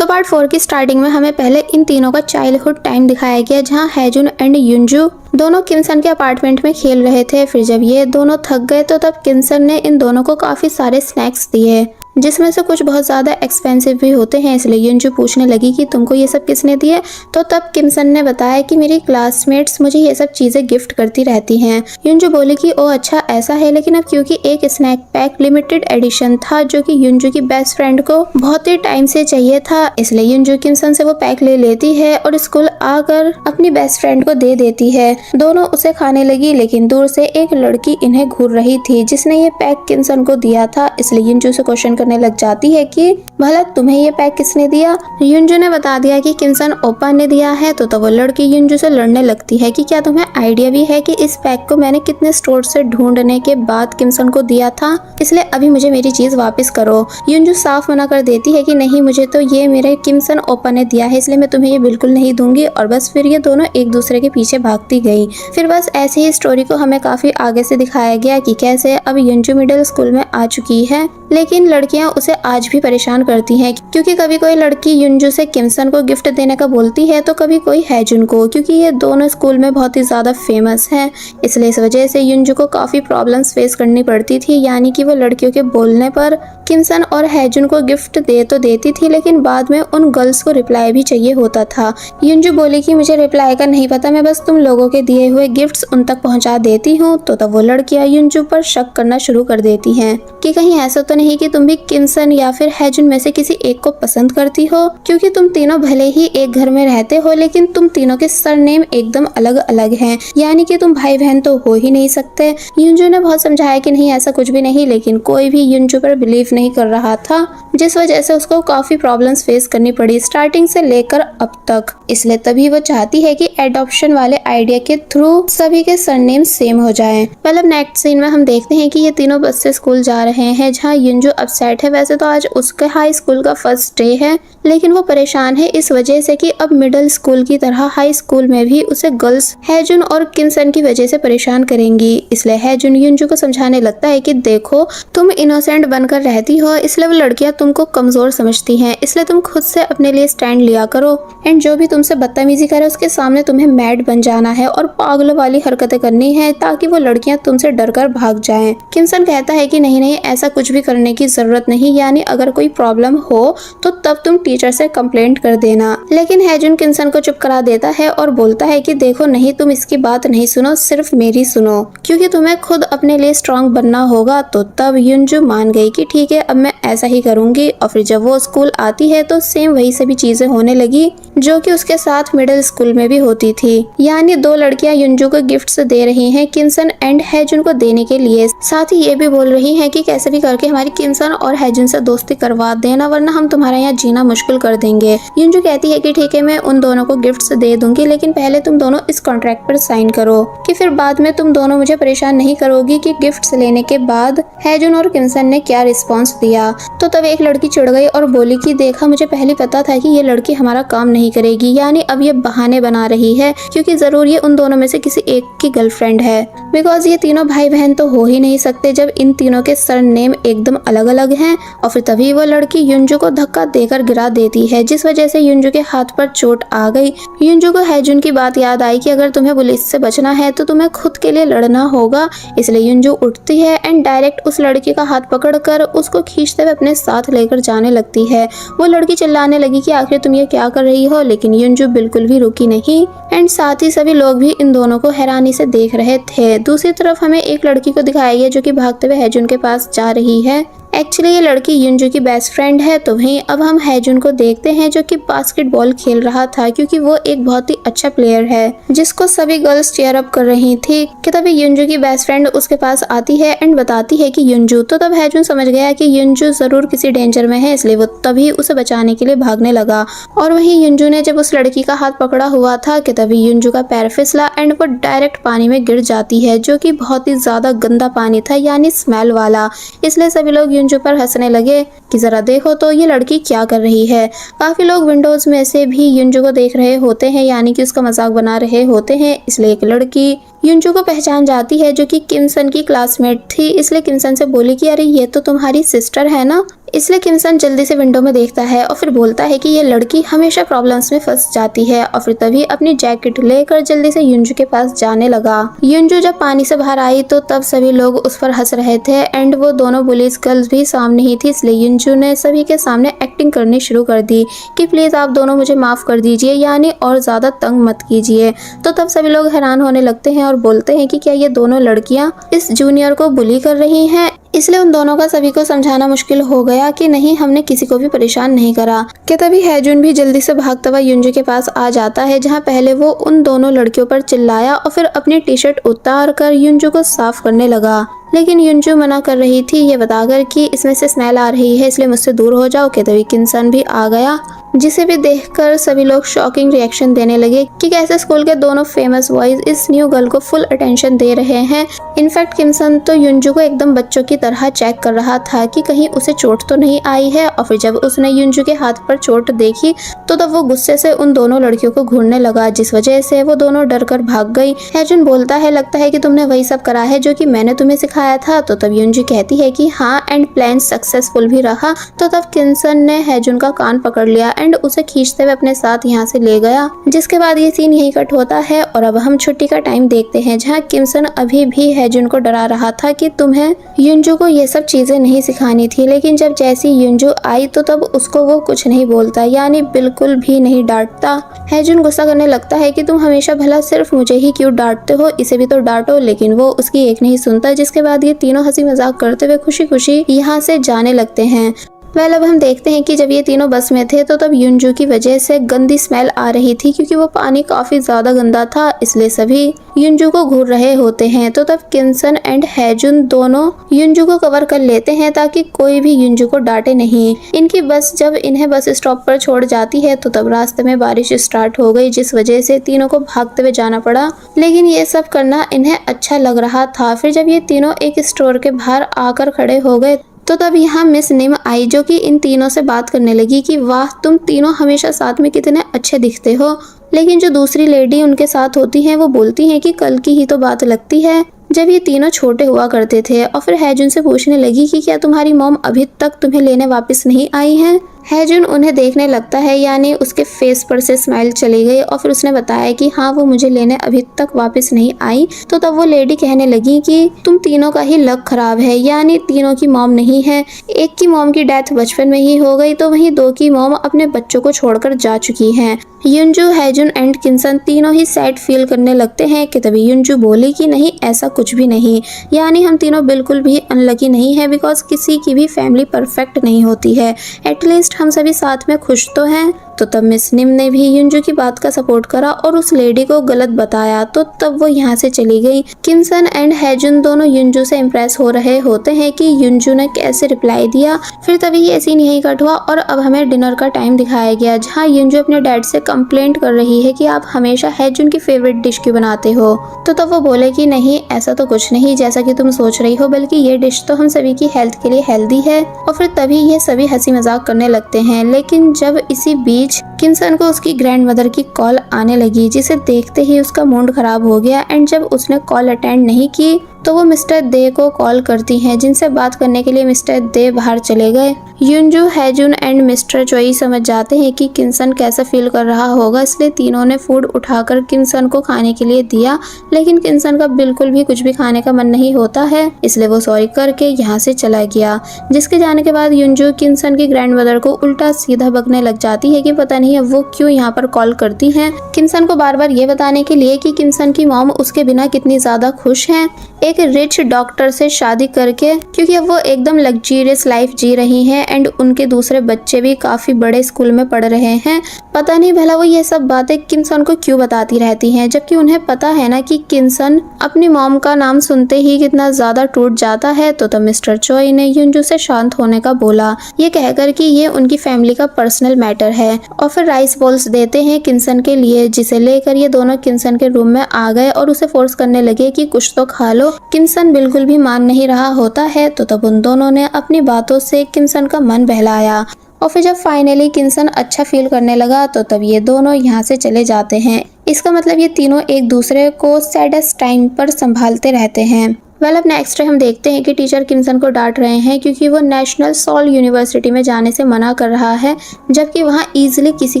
पार्ट 4 की स्टार्टिंग में हमें पहले इन तीनों का चाइल्डहुड टाइम दिखाया गया, जहां हैजुन एंड युनजू दोनों किमसन के अपार्टमेंट में खेल रहे थे। फिर जब ये दोनों थक गए तो तब किमसन ने इन दोनों को काफी सारे स्नैक्स दिए, जिसमें से कुछ बहुत ज़्यादा एक्सपेंसिव भी होते हैं। इसलिए युनजू पूछने लगी कि तुमको ये सब किसने दिए, तो तब किमसन ने बताया कि मेरी क्लासमेट्स मुझे ये सब चीज़ें गिफ्ट करती रहती हैं। युनजू बोली कि ओ अच्छा ऐसा है, लेकिन अब क्योंकि एक स्नैक पैक लिमिटेड एडिशन था जो कि युनजू की बेस्ट फ्रेंड को बहुत ही टाइम से चाहिए था, इसलिए युनजू किमसन से वो पैक ले लेती है और स्कूल आकर अपनी बेस्ट फ्रेंड को दे देती है। दोनों उसे खाने लगी, लेकिन दूर से एक लड़की इन्हें घूर रही थी जिसने ये पैक किमसन को दिया था। इसलिए युनजू से क्वेश्चन करने लग जाती है कि भला तुम्हें ये पैक किसने दिया। युंजू ने बता दिया कि किमसन ओप्पा ने दिया है। तो तब वो लड़की युंजू से लड़ने लगती है कि क्या तुम्हें आइडिया भी है कि इस पैक को मैंने कितने स्टोर से ढूंढने के बाद किमसन को दिया था, इसलिए अभी मुझे मेरी चीज वापस करो। युंजू साफ मना कर देती है कि नहीं, मुझे तो ये मेरे किमसन ओप्पा ने दिया है, इसलिए मैं तुम्हें ये बिल्कुल नहीं दूंगी। और बस फिर ये दोनों एक दूसरे के पीछे भागती गई। फिर बस ऐसे ही स्टोरी को हमें काफी आगे से दिखाया गया कि कैसे अब युंजू मिडिल स्कूल में आ चुकी है, लेकिन लड़कियां उसे आज भी परेशान करती हैं, क्योंकि कभी कोई लड़की युंजू से किमसन को गिफ्ट देने का बोलती है तो कभी कोई हैजुन को, क्योंकि ये दोनों स्कूल में बहुत ही ज्यादा फेमस हैं। इसलिए इस वजह से युंजू को काफी प्रॉब्लम्स फेस करनी पड़ती थी, यानी कि वो लड़कियों के बोलने पर किमसन और हैजुन को गिफ्ट दे तो देती थी, लेकिन बाद में उन गर्ल्स को रिप्लाई भी चाहिए होता था। युंजू बोली कि मुझे रिप्लाई का नहीं पता, मैं बस तुम लोगों के दिए हुए गिफ्ट्स उन तक पहुंचा देती हूँ। तो तब वो लड़कियां युंजू पर शक करना शुरू कर देती हैं कि कहीं ऐसा तो नहीं कि तुम भी किमसन या फिर हैजुन में से किसी एक को पसंद करती हो, क्योंकि तुम तीनों भले ही एक घर में रहते हो लेकिन तुम तीनों के सरनेम एकदम अलग अलग हैं, यानी कि तुम भाई बहन तो हो ही नहीं सकते। युंजू ने बहुत समझाया कि नहीं, ऐसा कुछ भी नहीं, लेकिन कोई भी युंजू पर बिलीव नहीं कर रहा था, जिस वजह से उसको काफी प्रॉब्लम्स फेस करनी पड़ी स्टार्टिंग से लेकर अब तक। इसलिए तभी वो चाहती है कि एडॉप्शन वाले आइडिया के थ्रू सभी के सरनेम सेम हो जाएं। मतलब नेक्स्ट सीन में हम देखते हैं कि ये तीनों बस से स्कूल जा रहे हैं, जहाँ युंजू अपसेट है। वैसे तो आज उसके हाई स्कूल का फर्स्ट डे है, लेकिन वो परेशान है इस वजह से कि अब मिडिल स्कूल की तरह हाई स्कूल में भी उसे गर्ल्स हैजुन और किमसन की वजह से परेशान करेंगी। इसलिए हैजुन युंजू को समझाने लगता है कि देखो, तुम इनोसेंट बनकर रहती हो, इसलिए वो लड़कियां तुमको कमजोर समझती हैं, इसलिए तुम खुद से अपने लिए स्टैंड लिया करो। एंड जो भी तुमसे बदतमीजी करे उसके सामने तुम्हें मैड बन जाना है और पागलों वाली हरकतें करनी है, ताकि वो लड़कियां तुमसे डरकर भाग जाएं। किमसन कहता है कि नहीं नहीं, ऐसा कुछ भी करने की जरूरत नहीं, यानी अगर कोई प्रॉब्लम हो तो तब तुम टीचर से कंप्लेंट कर देना। लेकिन हैजुन किमसन को चुप करा देता है और बोलता है कि देखो नहीं, तुम इसकी बात नहीं सुनो, सिर्फ मेरी सुनो, क्योंकि तुम्हें खुद अपने लिए स्ट्रांग बनना होगा। तो तब युंजू मान गई कि ठीक है, अब मैं ऐसा ही करूंगी। और फिर जब वो स्कूल आती है तो सेम वही सभी चीजें होने लगी जो कि उसके साथ मिडिल स्कूल में भी होती थी, यानी दो लड़कियां युंजू को गिफ्ट्स दे रही हैं किमसन एंड हैजुन को देने के लिए, साथ ही ये भी बोल रही हैं कि कैसे भी करके हमारी किमसन और हैजुन से दोस्ती करवा देना, वरना हम तुम्हारा यहाँ जीना मुश्किल कर देंगे। युंजू कहती है कि ठीक है, मैं उन दोनों को गिफ्ट्स दे दूंगी, लेकिन पहले तुम दोनों इस कॉन्ट्रैक्ट पर साइन करो कि फिर बाद में तुम दोनों मुझे परेशान नहीं करोगी कि गिफ्ट्स लेने के बाद हैजुन और किमसन ने क्या रिस्पॉन्स दिया। तो तब एक लड़की चिढ़ गई और बोली कि देखा, मुझे पहले पता था कि ये लड़की हमारा काम नहीं करेगी, यानी अब ये बहाने बना रही है, क्योंकि जरूर ये उन दोनों में से किसी एक की गर्लफ्रेंड है, बिकॉज ये तीनों भाई बहन तो हो ही नहीं सकते जब इन तीनों के सरनेम एकदम अलग अलग हैं। और फिर तभी वो लड़की युंजू को धक्का देकर गिरा देती है, जिस वजह से युंजू के हाथ पर चोट आ गई। युंजू को हैजुन की बात याद आई कि अगर तुम्हें पुलिस से बचना है तो तुम्हें खुद के लिए लड़ना होगा। इसलिए युंजू उठती है एंड डायरेक्ट उस लड़की का हाथ पकड़कर उसको खींचते हुए अपने साथ लेकर जाने लगती है। वो लड़की चिल्लाने लगी कि आखिर तुम ये क्या कर रही हो, लेकिन युंजू बिल्कुल भी रुकी नहीं एंड साथ ही सभी लोग भी इन दोनों को हैरानी से देख रहे थे। दूसरी तरफ हमें एक लड़की को दिखाया गया जो कि भागते हुए हैजुन के पास जा रही है। एक्चुअली ये लड़की युंजू की बेस्ट फ्रेंड है। तो वहीं अब हम हैजुन को देखते हैं जो कि बास्केटबॉल खेल रहा था, क्योंकि वो एक बहुत ही अच्छा प्लेयर है जिसको सभी गर्ल्स चीयर अप कर रही थी। कि तभी युंजू की बेस्ट फ्रेंड उसके पास आती है एंड बताती है कि युंजू, तो तब हैजुन समझ गया कि युंजू जरूर किसी डेंजर में है, इसलिए वो तभी उसे बचाने के लिए भागने लगा। और वहीं युंजू ने जब उस लड़की का हाथ पकड़ा हुआ था कि तभी युंजू का पैर फिसला एंड वो डायरेक्ट पानी में गिर जाती है, जो कि बहुत ही ज्यादा गंदा पानी था, यानी स्मेल वाला। इसलिए सभी लोग युंजू पर हंसने लगे कि जरा देखो तो ये लड़की क्या कर रही है। काफी लोग विंडोज में से भी युंजू को देख रहे होते हैं, यानी कि उसका मजाक बना रहे होते हैं। इसलिए एक लड़की युंजू को पहचान जाती है जो कि किमसन की क्लासमेट थी। इसलिए किमसन से बोली कि अरे ये तो तुम्हारी सिस्टर है ना। इसलिए किमसन जल्दी से विंडो में देखता है और फिर बोलता है कि ये लड़की हमेशा प्रॉब्लम्स में फंस जाती है। और फिर तभी अपनी जैकेट लेकर जल्दी से युंजू के पास जाने लगा। युंजू जब पानी से बाहर आई तो तब सभी लोग उस पर हंस रहे थे एंड वो दोनों पुलिस गर्ल्स भी सामने ही थी। इसलिए युंजू ने सभी के सामने एक्टिंग करनी शुरू कर दी कि प्लीज आप दोनों मुझे माफ कर दीजिए, यानी और ज्यादा तंग मत कीजिए। तो तब सभी लोग हैरान होने लगते हैं और बोलते हैं कि क्या ये दोनों लड़कियां इस जूनियर को बुली कर रही हैं। इसलिए उन दोनों का सभी को समझाना मुश्किल हो गया कि नहीं, हमने किसी को भी परेशान नहीं करा। कि तभी हैजुन भी जल्दी से भागता हुआ युंजू के पास आ जाता है, जहां पहले वो उन दोनों लड़कियों पर चिल्लाया और फिर अपनी टी शर्ट उतार कर युंजू को साफ करने लगा। लेकिन युनजू मना कर रही थी, ये बताकर कि इसमें से स्मेल आ रही है इसलिए मुझसे दूर हो जाओ। कि तभी किमसन भी आ गया, जिसे भी देखकर सभी लोग शॉकिंग रिएक्शन देने लगे कि कैसे स्कूल के दोनों फेमस बॉयज इस न्यू गर्ल को फुल अटेंशन दे रहे हैं। इनफैक्ट किमसन तो युनजू को एकदम बच्चों की तरह चेक कर रहा था कि कहीं उसे चोट तो नहीं आई है। और फिर जब उसने युनजू के हाथ पर चोट देखी तो तब वो गुस्से से उन दोनों लड़कियों को घूरने लगा, जिस वजह से वो दोनों डर कर भाग गई। हैजुन बोलता है, लगता है कि तुमने वही सब करा है जो कि मैंने तुम्हें सिखाया था। तो तब युनजू कहती है कि हाँ, एंड प्लान सक्सेसफुल भी रहा। तो तब किमसन ने हैजुन का कान पकड़ लिया एंड उसे खींचते हुए अपने साथ यहाँ से ले गया। जिसके बाद ये सीन यही कट होता है और अब हम छुट्टी का टाइम देखते हैं, जहाँ किमसन अभी भी हैजुन को डरा रहा था कि तुम्हें युनजू को ये सब चीजें नहीं सिखानी थी। लेकिन जब जैसी युनजू आई तो तब उसको वो कुछ नहीं बोलता, यानी बिल्कुल भी नहीं डांटता। हैजुन गुस्सा करने लगता है कि तुम हमेशा भला सिर्फ मुझे ही क्यों डांटते हो, इसे भी तो डांटो। लेकिन वो उसकी एक नहीं सुनता। जिसके बाद ये तीनों हंसी मजाक करते हुए खुशी खुशी यहाँ से जाने लगते हैं। अब हम देखते हैं कि जब ये तीनों बस में थे तो तब युनजू की वजह से गंदी स्मेल आ रही थी, क्योंकि वो पानी काफी ज्यादा गंदा था, इसलिए सभी युनजू को घूर रहे होते हैं। तो तब किमसन एंड हैजुन दोनों युनजू को कवर कर लेते हैं ताकि कोई भी युनजू को डांटे नहीं। इनकी बस जब इन्हें बस स्टॉप पर छोड़ जाती है तो तब रास्ते में बारिश स्टार्ट हो गई, जिस वजह से तीनों को भागते हुए जाना पड़ा। लेकिन ये सब करना इन्हें अच्छा लग रहा था। फिर जब ये तीनों एक स्टोर के बाहर आकर खड़े हो गए तो तब यहाँ मिस निम आई, जो कि इन तीनों से बात करने लगी कि वाह, तुम तीनों हमेशा साथ में कितने अच्छे दिखते हो। लेकिन जो दूसरी लेडी उनके साथ होती हैं वो बोलती हैं कि कल की ही तो बात लगती है जब ये तीनों छोटे हुआ करते थे। और फिर हैजुन से पूछने लगी कि क्या तुम्हारी मॉम अभी तक तुम्हें लेने वापस नहीं आई है। हैजुन उन्हें देखने लगता है, यानी उसके फेस पर से स्माइल चली गई। और फिर उसने बताया कि हाँ, वो मुझे लेने अभी तक वापस नहीं आई। तो तब वो लेडी कहने लगी कि तुम तीनों का ही लक खराब है, यानी तीनों की मॉम नहीं है। एक की मॉम की डेथ बचपन में ही हो गई, तो वहीं दो की मॉम अपने बच्चों को छोड़कर जा चुकी हैं। युनजू, हैजुन एंड किमसन तीनों ही सैड फील करने लगते हैं। कि तभी युनजू बोली कि नहीं, ऐसा कुछ भी नहीं, यानी हम तीनों बिल्कुल भी अनलकी नहीं है, बिकॉज किसी की भी फैमिली परफेक्ट नहीं होती है। एटलीस्ट हम सभी साथ में खुश तो हैं। तो तब मिस निम ने भी युनजू की बात का सपोर्ट करा और उस लेडी को गलत बताया। तो तब वो यहाँ से चली गई। किमसन एंड हैजुन दोनों युनजू से इम्प्रेस हो रहे होते हैं कि युनजू ने कैसे रिप्लाई दिया। फिर तभी ये सीन यही कट हुआ और अब हमें डिनर का टाइम दिखाया गया, जहाँ युनजू अपने डैड से कंप्लेंट कर रही है कि आप हमेशा हैजुन की फेवरेट डिश क्यों बनाते हो। तो तब वो बोले कि नहीं, ऐसा तो कुछ नहीं जैसा कि तुम सोच रही हो, बल्कि ये डिश तो हम सभी की हेल्थ के लिए हेल्दी है। और फिर तभी ये सभी हंसी मजाक करने लगते हैं। लेकिन जब इसी बीच किमसन को उसकी ग्रैंडमदर की कॉल आने लगी, जिसे देखते ही उसका मूड खराब हो गया। एंड जब उसने कॉल अटेंड नहीं की तो वो मिस्टर दे को कॉल करती हैं, जिनसे बात करने के लिए मिस्टर दे बाहर चले गए। युनजू, हैजुन एंड मिस्टर चोई समझ जाते हैं कि किमसन कैसा फील कर रहा होगा, इसलिए तीनों ने फूड उठाकर किमसन को खाने के लिए दिया। लेकिन किमसन का बिल्कुल भी कुछ भी खाने का मन नहीं होता है, इसलिए वो सॉरी करके यहाँ से चला गया। जिसके जाने के बाद युनजू किमसन की ग्रैंडमदर को उल्टा सीधा बकने लग जाती है कि पता नहीं अब वो क्यों यहाँ पर कॉल करती हैं। किमसन को बार बार ये बताने के लिए कि किमसन की मॉम उसके बिना कितनी ज्यादा खुश हैं, एक रिच डॉक्टर से शादी करके, क्योंकि अब वो एकदम लग्जरियस लाइफ जी रही हैं। एंड उनके दूसरे बच्चे भी काफी बड़े स्कूल में पढ़ रहे हैं। पता नहीं भला वो ये सब बातें किमसन को क्यों बताती रहती हैं, जबकि उन्हें पता है ना कि किमसन अपनी मॉम का नाम सुनते ही कितना ज्यादा टूट जाता है। तो तब मिस्टर चोई ने युनजू से शांत होने का बोला, ये कहकर कि ये उनकी फैमिली का पर्सनल मैटर है। और फिर राइस बॉल्स देते हैं किमसन के लिए, जिसे लेकर ये दोनों किमसन के रूम में आ गए और उसे फोर्स करने लगे कि कुछ तो खा लो। किमसन बिल्कुल भी मान नहीं रहा होता है। तो तब उन दोनों ने अपनी बातों से किमसन का मन बहलाया। और फिर जब फाइनली किमसन अच्छा फील करने लगा तो तब ये दोनों यहाँ से चले जाते हैं। इसका मतलब ये तीनों एक दूसरे को सैडेस्ट टाइम पर संभालते रहते हैं। अब नेक्स्ट हम देखते हैं कि टीचर किमसन को डांट रहे हैं क्योंकि वो नेशनल सॉल यूनिवर्सिटी में जाने से मना कर रहा है, जबकि वहाँ इजीली किसी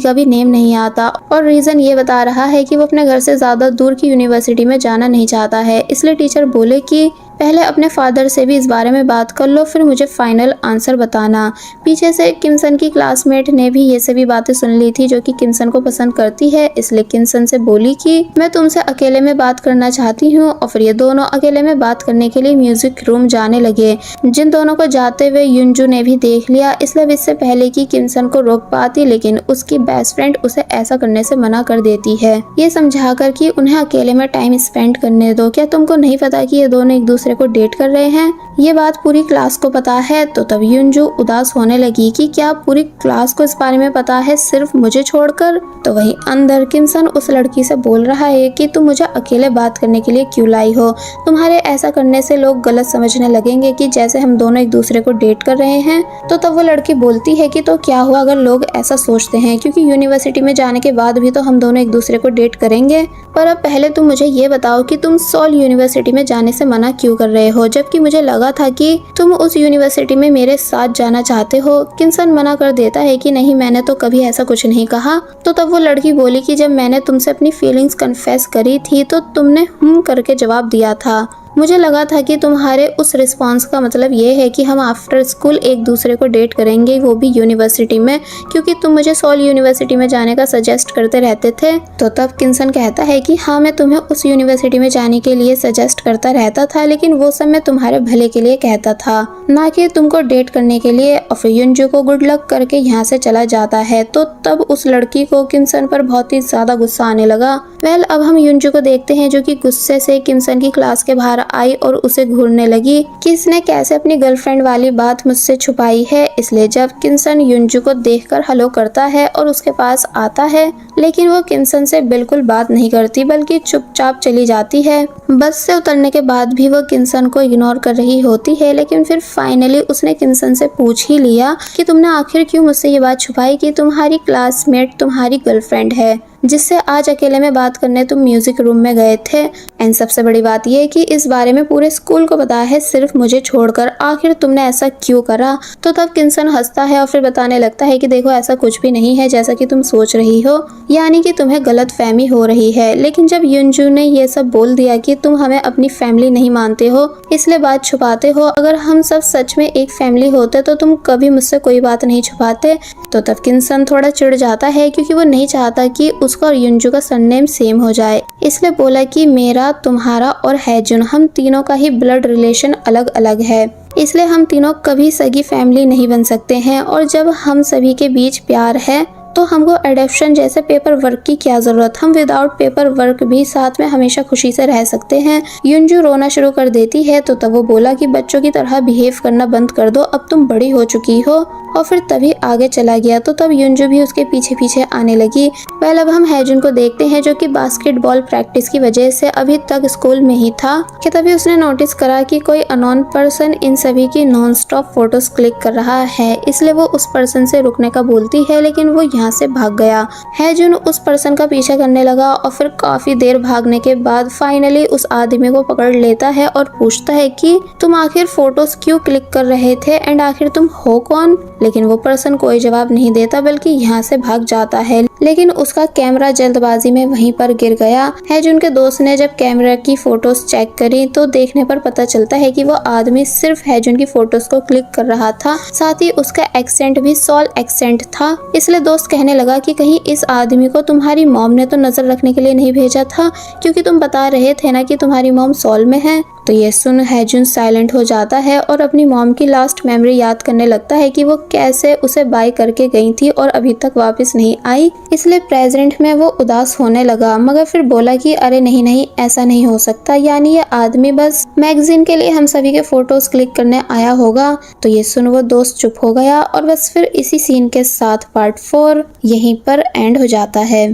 का भी नेम नहीं आता। और रीजन ये बता रहा है कि वो अपने घर से ज्यादा दूर की यूनिवर्सिटी में जाना नहीं चाहता है। इसलिए टीचर बोले कि पहले अपने फादर से भी इस बारे में बात कर लो, फिर मुझे फाइनल आंसर बताना। पीछे से किमसन की क्लासमेट ने भी ये सभी बातें सुन ली थी, जो कि किमसन को पसंद करती है। इसलिए किमसन से बोली कि मैं तुमसे अकेले में बात करना चाहती हूँ। और फिर ये दोनों अकेले में बात करने के लिए म्यूजिक रूम जाने लगे। जिन दोनों को जाते हुए युनजू ने भी देख लिया, इसलिए इससे पहले कि किमसन को रोक पाती, लेकिन उसकी बेस्ट फ्रेंड उसे ऐसा करने से मना कर देती है, ये समझाकर कि उन्हें अकेले में टाइम स्पेंड करने दो। क्या तुमको नहीं पता कि ये दोनों एक दूसरे दूसरे को डेट कर रहे हैं। ये बात पूरी क्लास को पता है। तो तब युनजू उदास होने लगी कि क्या पूरी क्लास को इस बारे में पता है सिर्फ मुझे छोड़कर। तो वहीं अंदर किनसन उस लड़की से बोल रहा है कि तुम मुझे अकेले बात करने के लिए क्यों लाई हो, तुम्हारे ऐसा करने से लोग गलत समझने लगेंगे कि जैसे हम दोनों एक दूसरे को डेट कर रहे हैं। तो तब वो लड़की बोलती है कि तो क्या हुआ अगर लोग ऐसा सोचते हैं, क्योंकि यूनिवर्सिटी में जाने के बाद भी तो हम दोनों एक दूसरे को डेट करेंगे। पर अब पहले तुम मुझे ये बताओ कि तुम सोल यूनिवर्सिटी में जाने से मना क्यों कर रहे हो, जबकि मुझे लगा था कि तुम उस यूनिवर्सिटी में मेरे साथ जाना चाहते हो। किनसन मना कर देता है कि नहीं, मैंने तो कभी ऐसा कुछ नहीं कहा। तो तब वो लड़की बोली कि जब मैंने तुमसे अपनी फीलिंग्स कन्फेस करी थी तो तुमने करके जवाब दिया था। मुझे लगा था कि तुम्हारे उस रिस्पॉन्स का मतलब ये है कि हम आफ्टर स्कूल एक दूसरे को डेट करेंगे, वो भी यूनिवर्सिटी में, क्योंकि तुम मुझे सोल यूनिवर्सिटी में जाने का सजेस्ट करते रहते थे। तो तब किनसन कहता है कि हाँ, मैं तुम्हें उस यूनिवर्सिटी में जाने के लिए सजेस्ट करता रहता था, लेकिन वो सब मैं तुम्हारे भले के लिए कहता था, ना कि तुमको डेट करने के लिए। और फिर युनजू को गुड लक करके यहाँ से चला जाता है। तो तब उस लड़की को किनसन पर बहुत ही ज्यादा गुस्सा आने लगा। अब हम युनजू को देखते हैं जो कि गुस्से से किनसन की क्लास के बाहर आई और उसे घूरने लगी कि इसने कैसे अपनी गर्लफ्रेंड वाली बात मुझसे छुपाई है। इसलिए जब किनसन युनजू को देखकर हेलो करता है और उसके पास आता है, लेकिन वो किनसन से बिल्कुल बात नहीं करती बल्कि चुपचाप चली जाती है। बस से उतरने के बाद भी वो किनसन को इग्नोर कर रही होती है, लेकिन फिर फाइनली उसने किनसन से पूछ ही लिया कि तुमने आखिर क्यों मुझसे ये बात छुपाई कि तुम्हारी क्लासमेट तुम्हारी गर्लफ्रेंड है, जिससे आज अकेले में बात करने तुम म्यूजिक रूम में गए थे। एंड सबसे बड़ी बात यह है कि इस बारे में पूरे स्कूल को पता है सिर्फ मुझे छोड़कर, आखिर तुमने ऐसा क्यों करा। तो तब किनसन हंसता है और फिर बताने लगता है कि देखो ऐसा कुछ भी नहीं है जैसा कि तुम सोच रही हो, यानी कि तुम्हें गलत फहमी हो रही है। लेकिन जब युनजू ने ये सब बोल दिया कि तुम हमें अपनी फैमिली नहीं मानते हो इसलिए बात छुपाते हो, अगर हम सब सच में एक फैमिली होते तो तुम कभी मुझसे कोई बात नहीं छुपाते। तो तब किनसन थोड़ा चिढ़ जाता है क्योंकि वो नहीं चाहता कि उसका और युनजू का सरनेम सेम हो जाए, इसलिए बोला कि मेरा, तुम्हारा और हैजुन, हम तीनों का ही ब्लड रिलेशन अलग अलग है, इसलिए हम तीनों कभी सगी फैमिली नहीं बन सकते हैं। और जब हम सभी के बीच प्यार है तो हमको एडॉप्शन जैसे पेपर वर्क की क्या जरूरत, हम विदाउट पेपर वर्क भी साथ में हमेशा खुशी से रह सकते हैं। युनजू रोना शुरू कर देती है। तो तब वो बोला कि बच्चों की तरह बिहेव करना बंद कर दो, अब तुम बड़ी हो चुकी हो। और फिर तभी आगे चला गया। तो तब युनजू भी उसके पीछे पीछे आने लगी। अब हम हैजुन को देखते हैं जो कि बास्केटबॉल प्रैक्टिस की वजह से अभी तक स्कूल में ही था कि तभी उसने नोटिस करा कि कोई अननोन पर्सन इन सभी की नॉन स्टॉप फोटोज क्लिक कर रहा है, इसलिए वो उस पर्सन से रुकने का बोलती है, लेकिन वो यहाँ से भाग गया। हैजुन उस पर्सन का पीछा करने लगा और फिर काफी देर भागने के बाद फाइनली उस आदमी को पकड़ लेता है और पूछता है कि तुम आखिर फोटोज क्यों क्लिक कर रहे थे एंड आखिर तुम हो कौन। लेकिन वो पर्सन कोई जवाब नहीं देता बल्कि यहाँ से भाग जाता है, लेकिन उसका कैमरा जल्दबाजी में वहीं पर गिर गया। हैजुन के दोस्त ने जब कैमरा की फोटोज चेक करी तो देखने पर पता चलता है कि वो आदमी सिर्फ हैजुन की फोटोज को क्लिक कर रहा था, साथ ही उसका एक्सेंट भी सोल एक्सेंट था। इसलिए दोस्त कहने लगा कि कहीं इस आदमी को तुम्हारी मॉम ने तो नजर रखने के लिए नहीं भेजा था, क्योंकि तुम बता रहे थे ना कि तुम्हारी मॉम सोल में है। तो ये सुन हैजुन साइलेंट हो जाता है और अपनी मॉम की लास्ट मेमोरी याद करने लगता है कि वो कैसे उसे बाय करके गई थी और अभी तक वापस नहीं आई। इसलिए प्रेजेंट में वो उदास होने लगा, मगर फिर बोला कि अरे नहीं, ऐसा नहीं हो सकता, यानी ये आदमी बस मैगजीन के लिए हम सभी के फोटोज क्लिक करने आया होगा। तो ये सुन वो दोस्त चुप हो गया और बस फिर इसी सीन के साथ पार्ट 4 यहीं पर एंड हो जाता है।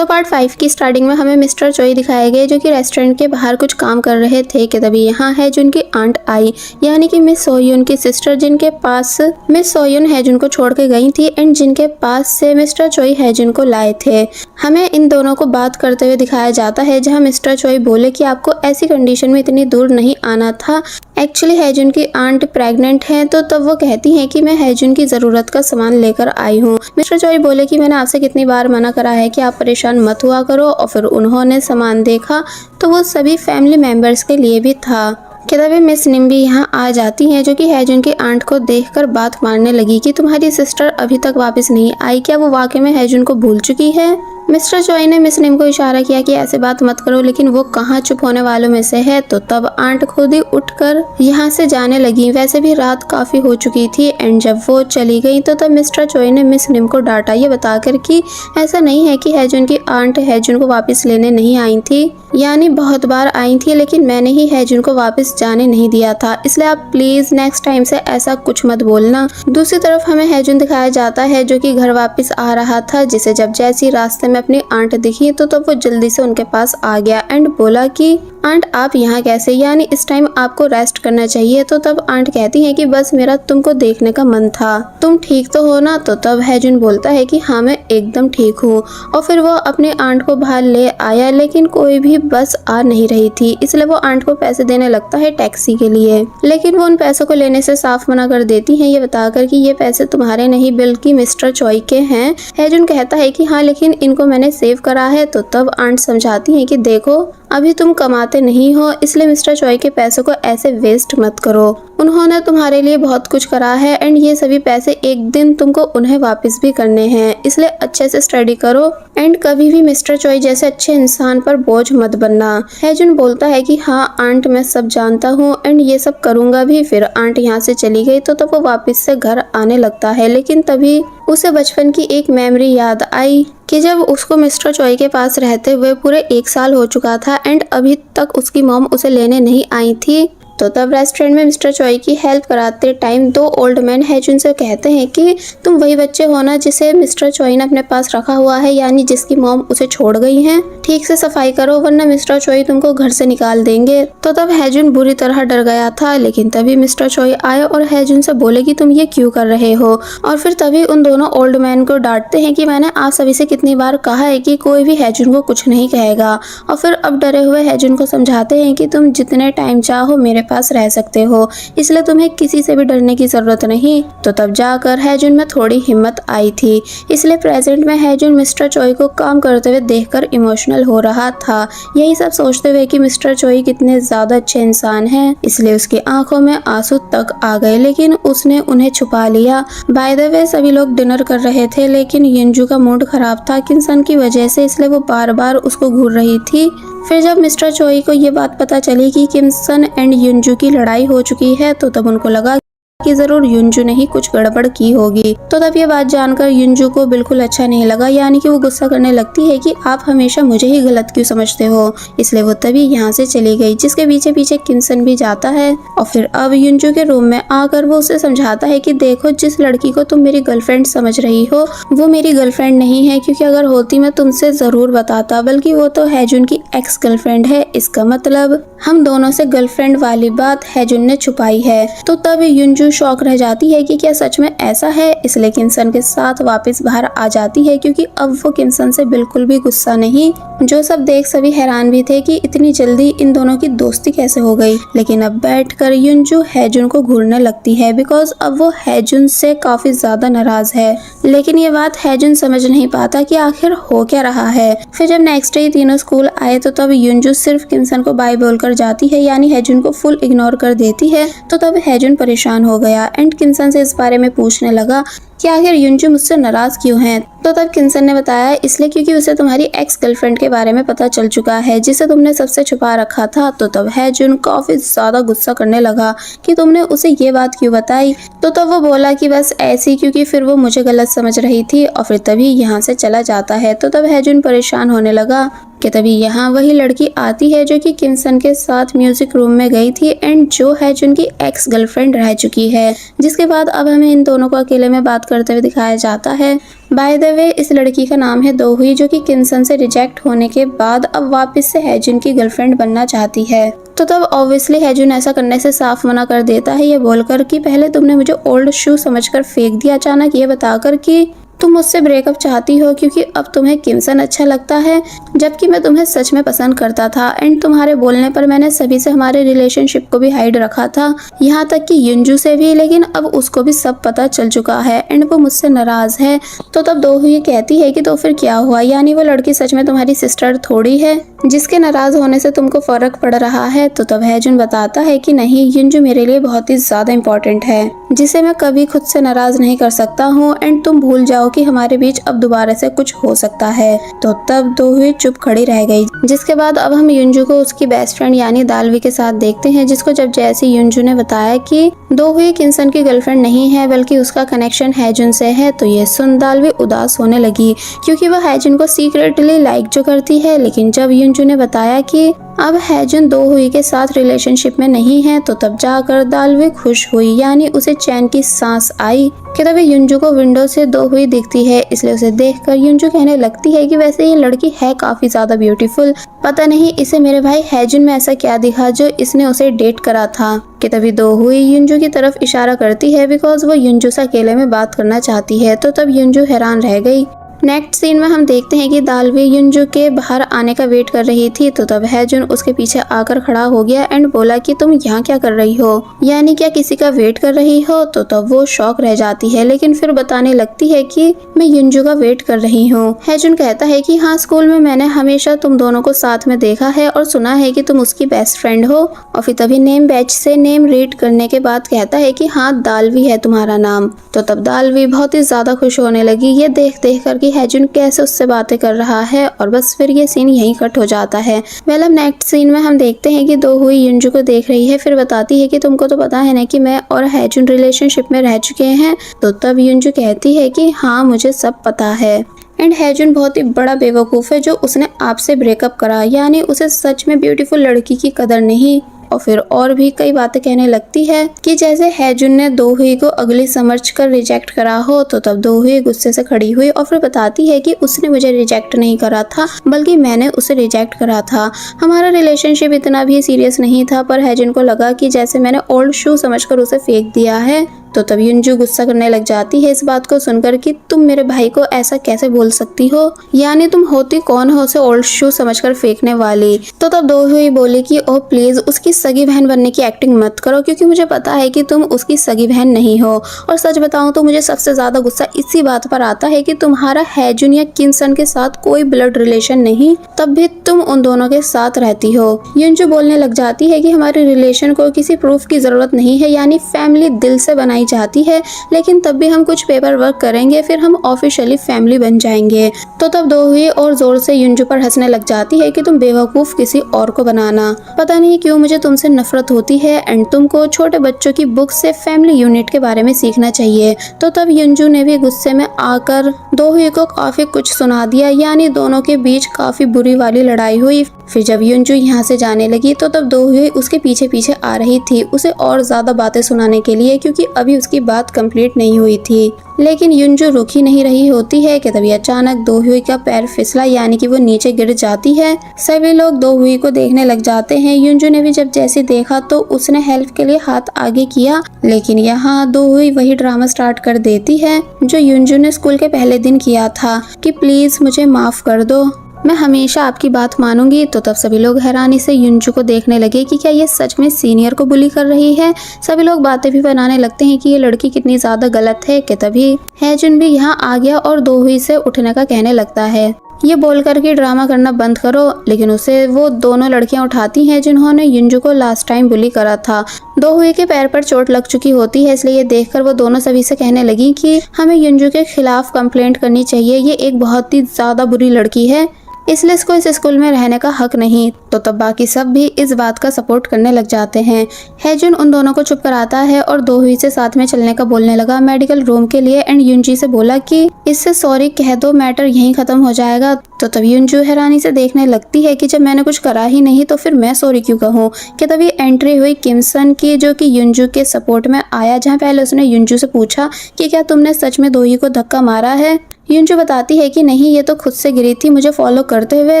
पार्ट 5 की स्टार्टिंग में हमें मिस्टर चोई दिखाए गए जो कि रेस्टोरेंट के बाहर कुछ काम कर रहे थे कि तभी यहाँ है जिनकी आंट आई, यानी कि मिस सोह्युन की सिस्टर, जिनके पास मिस सोह्युन हैजुन को छोड़ के गई थी एंड जिनके पास से मिस्टर चोई हैजुन को लाए थे। हमें इन दोनों को बात करते हुए दिखाया जाता है जहाँ मिस्टर चोई बोले कि आपको ऐसी कंडीशन में इतनी दूर नहीं आना था, एक्चुअली हैजुन की आंट प्रेग्नेंट है। तो तब वो कहती है कि मैं हैजुन की जरूरत का सामान लेकर आई हूँ। मिस्टर चोई बोले कि मैंने आपसे कितनी बार मना करा है कि आप परेशान मत हुआ करो। और फिर उन्होंने सामान देखा तो वो सभी फैमिली मेंबर्स के लिए भी था। कि तभी मिस निम्बी यहाँ आ जाती हैं जो कि हैजुन की आंट को देखकर बात मारने लगी कि तुम्हारी सिस्टर अभी तक वापस नहीं आई, क्या वो वाकई में हैजुन को भूल चुकी है। मिस्टर चोई ने मिस निम को इशारा किया कि ऐसे बात मत करो, लेकिन वो कहाँ चुप होने वालों में से है। तो तब आंट खुद ही उठकर यहाँ से जाने लगी। वैसे भी रात काफी हो चुकी थी एंड जब वो चली गई तो तब मिस्टर चोई ने मिस निम को डांटा, ये बताकर कि ऐसा नहीं है कि हैजुन की आंट हैजुन को वापस लेने नहीं आई थी, यानी बहुत बार आई थी, लेकिन मैंने ही हैजुन को वापस जाने नहीं दिया था, इसलिए आप प्लीज नेक्स्ट टाइम से ऐसा कुछ मत बोलना। दूसरी तरफ हमें हैजुन दिखाया जाता है जो कि घर वापस आ रहा था, जिसे जब जैसी रास्ते में अपनी आंट दिखी तो तब वो जल्दी से उनके पास आ गया एंड बोला कि आंट आप यहाँ कैसे, यानी इस टाइम आपको रेस्ट करना चाहिए। तो तब आंट कहती है कि बस मेरा तुमको देखने का मन था, तुम ठीक तो हो ना। तो तब हैजुन बोलता है कि हाँ मैं एकदम ठीक हूँ, और फिर वो अपने आंट को बाहर ले आया, लेकिन कोई भी बस आ नहीं रही थी, इसलिए वो आंट को पैसे देने लगता है टैक्सी के लिए, लेकिन वो उन पैसों को लेने से साफ मना कर देती है, ये बताकर कि ये पैसे तुम्हारे नहीं बल्कि मिस्टर चोई के हैं। हैजुन कहता है कि हाँ लेकिन इनको मैंने सेव करा है। तो तब आंट समझाती है कि देखो अभी तुम कमाते नहीं हो, इसलिए मिस्टर चोई के पैसों को ऐसे वेस्ट मत करो, उन्होंने तुम्हारे लिए बहुत कुछ करा है एंड ये सभी पैसे एक दिन तुमको उन्हें वापस भी करने हैं, इसलिए अच्छे से स्टडी करो एंड कभी भी मिस्टर चोई जैसे अच्छे इंसान पर बोझ मत बनना। हैजुन बोलता है कि हाँ आंट मैं सब जानता हूँ एंड ये सब करूँगा भी। फिर आंट यहाँ से चली गई तो तब वो वापस से घर आने लगता है, लेकिन तभी उसे बचपन की एक मेमोरी याद आई कि जब उसको मिस्टर चोई के पास रहते हुए पूरे 1 साल हो चुका था एंड अभी तक उसकी मॉम उसे लेने नहीं आई थी। तो तब रेस्टोरेंट में मिस्टर चोई की हेल्प कराते टाइम 2 ओल्ड मैन हैजुन से कहते हैं कि तुम वही बच्चे हो ना जिसे मिस्टर चोई ने अपने पास रखा हुआ है, यानी जिसकी मॉम उसे छोड़ गई है, ठीक से सफाई करो वरना मिस्टर चोई तुमको घर से निकाल देंगे। तो तब हैजुन बुरी तरह डर गया था, लेकिन तभी मिस्टर चोई आए और हैजुन से बोले कि तुम ये क्यों कर रहे हो, और फिर तभी उन दोनों ओल्ड मैन को डांटते हैं कि मैंने आप सभी से कितनी बार कहा है कि कोई भी हैजुन को कुछ नहीं कहेगा, और फिर अब डरे हुए हैजुन को समझाते हैं कि तुम जितने टाइम चाहो मेरे पास रह सकते हो, इसलिए तुम्हें किसी से भी डरने की जरूरत नहीं। तो तब जाकर हैजुन में थोड़ी हिम्मत आई थी, इसलिए प्रेजेंट में हैजुन मिस्टर चोई को काम करते हुए देखकर इमोशनल हो रहा था, यही सब सोचते हुए कि मिस्टर चोई कितने ज्यादा अच्छे इंसान हैं, इसलिए उसकी आंखों में आंसू तक आ गए, लेकिन उसने उन्हें छुपा लिया। बाय द वे सभी लोग डिनर कर रहे थे, लेकिन युनजू का मूड खराब था किनसन की वजह से, इसलिए वो बार बार उसको घूर रही थी। फिर जब मिस्टर चोई को ये बात पता चली कि किमसन एंड युनजू की लड़ाई हो चुकी है, तो तब उनको लगा कि जरूर युनजू ने ही कुछ गड़बड़ की होगी। तो तब ये बात जानकर युनजू को बिल्कुल अच्छा नहीं लगा, यानी कि वो गुस्सा करने लगती है कि आप हमेशा मुझे ही गलत क्यों समझते हो, इसलिए वो तभी यहाँ से चली गई, जिसके पीछे पीछे किमसन भी जाता है। और फिर अब युनजू के रूम में आकर वो उसे समझाता है कि देखो जिस लड़की को तुम मेरी गर्लफ्रेंड समझ रही हो वो मेरी गर्लफ्रेंड नहीं है, क्योंकि अगर होती मैं तुमसे जरूर बताता, बल्कि वो तो हैजुन की एक्स गर्लफ्रेंड है, इसका मतलब हम दोनों से गर्लफ्रेंड वाली बात हैजुन ने छुपाई है। तो तब युनजू शॉक रह जाती है कि क्या सच में ऐसा है, इसलिए किमसन के साथ वापस बाहर आ जाती है, क्योंकि अब वो किमसन से बिल्कुल भी गुस्सा नहीं। जो सब देख सभी हैरान भी थे कि इतनी जल्दी इन दोनों की दोस्ती कैसे हो गई, लेकिन अब बैठकर युनजू हैजुन को घूरने लगती है, बिकॉज अब वो हैजुन से काफी ज्यादा नाराज है, लेकिन ये बात हैजुन समझ नहीं पाता कि आखिर हो क्या रहा है। फिर जब नेक्स्ट डे तीनों स्कूल आए तो तब युनजू सिर्फ किमसन को बाय बोलकर जाती है, यानी हैजुन को फुल इग्नोर कर देती है। तो तब हैजुन परेशान हो गया एंड किमसन से इस बारे में पूछने लगा कि आखिर युनजू मुझसे नाराज क्यों है। तो तब किमसन ने बताया इसलिए क्योंकि उसे तुम्हारी एक्स गर्लफ्रेंड के बारे में पता चल चुका है, जिसे तुमने सबसे छुपा रखा था। तो तब हैजुन काफी ज्यादा गुस्सा करने लगा कि तुमने उसे ये बात क्यों बताई। तो तब वो बोला कि बस ऐसी, क्योंकि फिर वो मुझे गलत समझ रही थी, और फिर तभी यहाँ से चला जाता है। तो तब हैजुन परेशान होने लगा कि तभी यहाँ वही लड़की आती है जो कि किमसन के साथ म्यूजिक रूम में गई थी एंड जो हैजुन की एक्स गर्लफ्रेंड रह चुकी है, जिसके बाद अब हमें इन दोनों को अकेले में बात करते हुए दिखाया जाता है। बाय द वे इस लड़की का नाम है दोहुई, जो कि किमसन से रिजेक्ट होने के बाद अब वापस से हैजुन की गर्लफ्रेंड बनना चाहती है। तो तब ऑब्वियसली हैजुन ऐसा करने से साफ मना कर देता है, ये बोलकर कि पहले तुमने मुझे ओल्ड शू समझकर फेंक दिया अचानक, ये बताकर कि तुम मुझसे ब्रेकअप चाहती हो क्योंकि अब तुम्हें किमसन अच्छा लगता है, जबकि मैं तुम्हें सच में पसंद करता था एंड तुम्हारे बोलने पर मैंने सभी से हमारे रिलेशनशिप को भी हाइड रखा था, यहाँ तक कि युनजू से भी, लेकिन अब उसको भी सब पता चल चुका है एंड वो मुझसे नाराज है। तो तब दोहुई कहती है कि तो फिर क्या हुआ, यानी वो लड़की सच में तुम्हारी सिस्टर थोड़ी है जिसके नाराज होने से तुमको फर्क पड़ रहा है। तो तब हैजुन बताता है कि नहीं, युनजू मेरे लिए बहुत ही ज्यादा इम्पोर्टेंट है जिसे मैं कभी खुद से नाराज नहीं कर सकता हूँ एंड तुम भूल जाओ कि हमारे बीच अब दोबारा से कुछ हो सकता है। तो तब दो हुई चुप खड़ी रह गई। जिसके बाद अब हम युंजू को उसकी बेस्ट फ्रेंड यानी दालवी के साथ देखते हैं, जिसको जब जैसे युंजू ने बताया कि दो हुई किन्सन की गर्लफ्रेंड नहीं है बल्कि उसका कनेक्शन हैजुन से है, तो ये सुन दालवी उदास होने लगी क्योंकि वह हैजुन को सीक्रेटली लाइक जो करती है। लेकिन जब युंजू ने बताया कि अब हैजुन दो हुई के साथ रिलेशनशिप में नहीं है, तो तब जाकर दालवी खुश हुई यानी उसे चैन की सांस आई कि तभी युंजू को विंडो से दो हुई दिखती है। इसलिए उसे देखकर युंजू कहने लगती है कि वैसे ये लड़की है काफी ज्यादा ब्यूटीफुल, पता नहीं इसे मेरे भाई हैजुन में ऐसा क्या दिखा जो इसने उसे डेट करा था। कि तभी दो हुई युंजू की तरफ इशारा करती है बिकॉज वो युंजू से अकेले में बात करना चाहती है। तो तब युंजू हैरान रह गई। नेक्स्ट सीन में हम देखते हैं कि दालवी युंजू के बाहर आने का वेट कर रही थी, तो तब हैजुन उसके पीछे आकर खड़ा हो गया एंड बोला कि तुम यहाँ क्या कर रही हो, यानी क्या किसी का वेट कर रही हो। तो तब वो शॉक रह जाती है लेकिन फिर बताने लगती है कि मैं युंजू का वेट कर रही हूँ। हैजुन कहता है कि हाँ, स्कूल में मैंने हमेशा तुम दोनों को साथ में देखा है और सुना है कि तुम उसकी बेस्ट फ्रेंड हो। और फिर तभी नेम बैच से नेम रीड करने के बाद कहता है कि हाँ, दालवी है तुम्हारा नाम। तो तब दालवी बहुत ही ज्यादा खुश होने लगी ये देख कर हैजुन कैसे उससे बातें कर रहा है। और बस फिर ये सीन यहीं कट हो जाता है। वेल अब नेक्स्ट सीन में हम देखते हैं कि दो हुई युंजू को देख रही है, फिर बताती है कि तुमको तो पता है ना कि मैं और हैजुन रिलेशनशिप में रह चुके हैं। तो तब युंजू कहती है कि हाँ, मुझे सब पता है। एंड हैजुन बहुत ही बड़ा बेवकूफ़ है जो उसने आपसे ब्रेकअप करा, यानी उसे सच में ब्यूटीफुल लड़की की कदर नहीं। और फिर और भी कई बातें कहने लगती है कि जैसे हैजुन ने दो हुई को अगली समझकर रिजेक्ट करा हो। तो तब दो हुई गुस्से से खड़ी हुई और फिर बताती है कि उसने मुझे रिजेक्ट नहीं करा था बल्कि मैंने उसे रिजेक्ट करा था। हमारा रिलेशनशिप इतना भी सीरियस नहीं था, पर हैजुन को लगा कि जैसे मैंने ओल्ड शू समझकर उसे फेंक दिया है। तो तब युंजू गुस्सा करने लग जाती है इस बात को सुनकर कि तुम मेरे भाई को ऐसा कैसे बोल सकती हो, यानी तुम होती कौन हो उसे ओल्ड शू समझकर फेंकने वाली। तो तब दो हुई बोली कि ओह प्लीज उसकी सगी बहन बनने की एक्टिंग मत करो क्योंकि मुझे पता है कि तुम उसकी सगी बहन नहीं हो। और सच बताऊं तो मुझे सबसे ज्यादा गुस्सा इसी बात पर आता है कि तुम्हारा हैजुन या किन्सन के साथ कोई ब्लड रिलेशन नहीं, तब भी तुम उन दोनों के साथ रहती हो। युंजू बोलने लग जाती है कि हमारे रिलेशन को किसी प्रूफ की जरूरत नहीं है, यानी फैमिली दिल से बनाई जाती है, लेकिन तब भी हम कुछ पेपर वर्क करेंगे फिर हम ऑफिशियली फैमिली बन जाएंगे। तो तब दो हुई और जोर से युंजू पर हंसने लग जाती है कि तुम बेवकूफ किसी और को बनाना, पता नहीं क्यों मुझे तुमसे नफरत होती है एंड तुमको छोटे बच्चों की बुक से फैमिली यूनिट के बारे में सीखना चाहिए। तो तब युंजू ने भी गुस्से में आकर दो हुई को काफी कुछ सुना दिया, यानी दोनों के बीच काफी बुरी वाली लड़ाई हुई। फिर जब युंजू यहाँ से जाने लगी तो तब दो हुई उसके पीछे पीछे आ रही थी उसे और ज्यादा बातें सुनाने के लिए, क्योंकि अभी उसकी बात कंप्लीट नहीं हुई थी। लेकिन युंजू रुक ही नहीं रही होती है कि तभी अचानक दो हुई का पैर फिसला, यानी कि वो नीचे गिर जाती है। सभी लोग दो हुई को देखने लग जाते हैं। युंजू ने भी जब जैसे देखा तो उसने हेल्प के लिए हाथ आगे किया, लेकिन यहाँ दो हुई वही ड्रामा स्टार्ट कर देती है जो युंजू ने स्कूल के पहले दिन किया था कि प्लीज मुझे माफ कर दो, मैं हमेशा आपकी बात मानूंगी। तो तब सभी लोग हैरानी से युंजू को देखने लगे कि क्या ये सच में सीनियर को बुली कर रही है। सभी लोग बातें भी बनाने लगते हैं कि ये लड़की कितनी ज्यादा गलत है। कि तभी हैजुन भी यहाँ आ गया और दो हुई से उठने का कहने लगता है, ये बोलकर कि ड्रामा करना बंद करो। लेकिन उसे वो दोनों लड़कियां उठाती हैं जिन्होंने युंजू को लास्ट टाइम बुली करा था। दो हुई के पैर पर चोट लग चुकी होती है, इसलिए ये देखकर वो दोनों सभी से कहने लगी कि हमें युंजू के खिलाफ कंप्लेंट करनी चाहिए, ये एक बहुत ही ज्यादा बुरी लड़की है, इसलिए इसको इस स्कूल में रहने का हक नहीं। तो तब बाकी सब भी इस बात का सपोर्ट करने लग जाते हैं। हैजुन उन दोनों को चुप कराता है और दो हुई से साथ में चलने का बोलने लगा मेडिकल रूम के लिए एंड युंजी से बोला कि इससे सॉरी कह दो, मैटर यहीं खत्म हो जाएगा। तो तब युंजू हैरानी से देखने लगती है कि जब मैंने कुछ करा ही नहीं तो फिर मैं सॉरी क्यों कहूँ। कि तभी एंट्री हुई किमसन की, जो कि युंजू के सपोर्ट में आया, जहाँ पहले उसने युंजू से पूछा कि क्या तुमने सच में दो हुई को धक्का मारा है। युंजू बताती है कि नहीं, ये तो खुद से गिरी थी मुझे फॉलो करते हुए।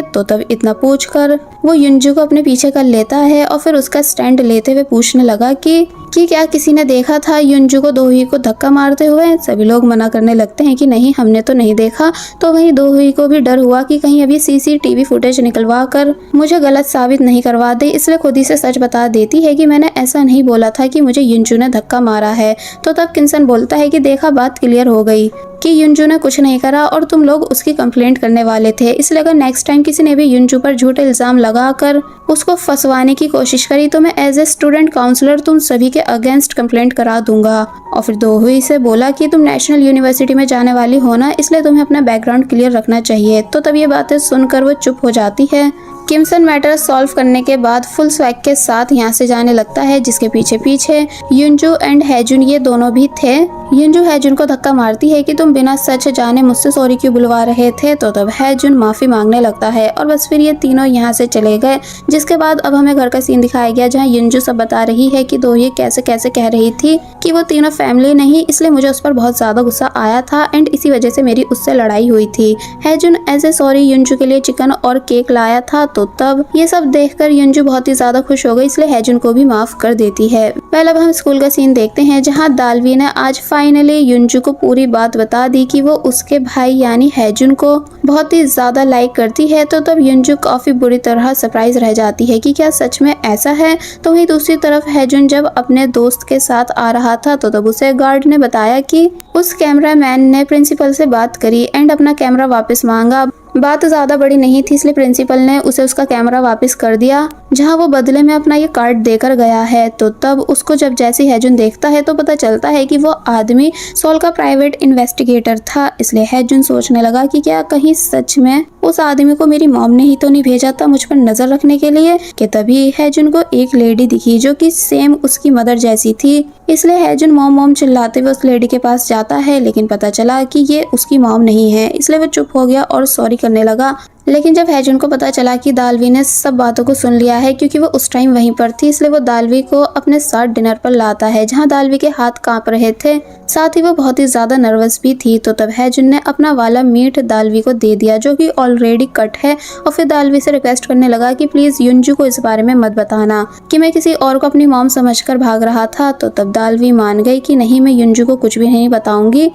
तो तब इतना पूछकर वो युंजू को अपने पीछे कर लेता है और फिर उसका स्टैंड लेते हुए पूछने लगा कि क्या किसी ने देखा था युंजू को दो हुई को धक्का मारते हुए। सभी लोग मना करने लगते हैं कि नहीं, हमने तो नहीं देखा। तो वहीं दो हुई को भी डर हुआ कि कहीं अभी सीसीटीवी फुटेज निकलवा कर मुझे गलत साबित नहीं करवा दे, इसलिए खुद ही से सच बता देती है कि मैंने ऐसा नहीं बोला था कि मुझे युंजू ने धक्का मारा है। तो तब किन्सन बोलता है कि देखा, बात क्लियर हो गई कि युंजू ने कुछ नहीं करा और तुम लोग उसकी कंप्लेंट करने वाले थे, इसलिए अगर नेक्स्ट टाइम किसी ने भी युंजू पर झूठे इल्जाम लगाकर उसको फंसवाने की कोशिश करी तो मैं एज ए स्टूडेंट काउंसलर तुम सभी के के अगेंस्ट कंप्लेंट करा दूंगा। और फिर दोहुई से बोला कि तुम नेशनल यूनिवर्सिटी में जाने वाली हो ना, इसलिए तुम्हें अपना बैकग्राउंड क्लियर रखना चाहिए। तो तब ये बातें सुनकर वो चुप हो जाती है। किमसन मैटर सॉल्व करने के बाद फुल स्वैग के साथ यहाँ से जाने लगता है, जिसके पीछे पीछे युनजू एंड हैजुन ये दोनों भी थे। युनजू हैजुन को धक्का मारती है कि तुम बिना सच जाने मुझसे सॉरी क्यों बुलवा रहे थे। तो तब हैजुन माफी मांगने लगता है और बस फिर ये तीनों यहाँ से चले गए। जिसके बाद अब हमें घर का सीन दिखाया गया, जहाँ युनजू सब बता रही है कि दोहुई कैसे कैसे कह रही थी कि वो तीनों फैमिली नहीं, इसलिए मुझे उस पर बहुत ज्यादा गुस्सा आया था एंड इसी वजह से मेरी उससे लड़ाई हुई थी। हैजुन ऐसे सॉरी युनजू के लिए चिकन और केक लाया था। तो तब ये सब देखकर युनजू बहुत ही ज्यादा खुश हो गई, इसलिए हैजुन को भी माफ कर देती है। पहले अब हम स्कूल का सीन देखते हैं, जहाँ दालवी ने आज फाइनली युनजू को पूरी बात बता दी कि वो उसके भाई यानी हैजुन को बहुत ही ज्यादा लाइक करती है। तो तब युनजू काफी बुरी तरह सरप्राइज रह जाती है कि क्या सच में ऐसा है। तो वहीं दूसरी तरफ हैजुन जब अपने दोस्त के साथ आ रहा था, तो तब उसे गार्ड ने बताया कि उस कैमरामैन ने प्रिंसिपल से बात करी एंड अपना कैमरा वापस मांगा। बात ज्यादा बड़ी नहीं थी, इसलिए प्रिंसिपल ने उसे उसका कैमरा वापस कर दिया, जहां वो बदले में अपना ये कार्ड देकर गया है। तो तब उसको जब जैसे हैजुन देखता है तो पता चलता है कि वो आदमी सोल का प्राइवेट इन्वेस्टिगेटर था। इसलिए हैजुन सोचने लगा कि क्या कहीं सच में उस आदमी को मेरी मॉम ने ही तो नहीं भेजा था मुझ पर नजर रखने के लिए। कि तभी हैजुन को एक लेडी दिखी जो कि सेम उसकी मदर जैसी थी। इसलिए हैजुन मॉम मॉम चिल्लाते हुए उस लेडी के पास जाता है, लेकिन पता चला कि ये उसकी मॉम नहीं है। इसलिए वो चुप हो गया और सॉरी करने लगा। लेकिन जब हैजुन को पता चला कि दालवी ने सब बातों को सुन लिया है, क्योंकि वो उस टाइम वहीं पर थी, इसलिए वो दालवी को अपने साथ डिनर पर लाता है, जहां दालवी के हाथ कांप रहे थे, साथ ही वो बहुत ही ज्यादा नर्वस भी थी। तो तब हैजुन ने अपना वाला मीट दालवी को दे दिया, जो कि ऑलरेडी कट है। और फिर दालवी से रिक्वेस्ट करने लगा कि प्लीज युनजू को इस बारे में मत बताना कि मैं किसी और को अपनी मॉम समझकर भाग रहा था। तो तब दालवी मान गई कि नहीं, मैं युनजू को कुछ भी नहीं बताऊंगी।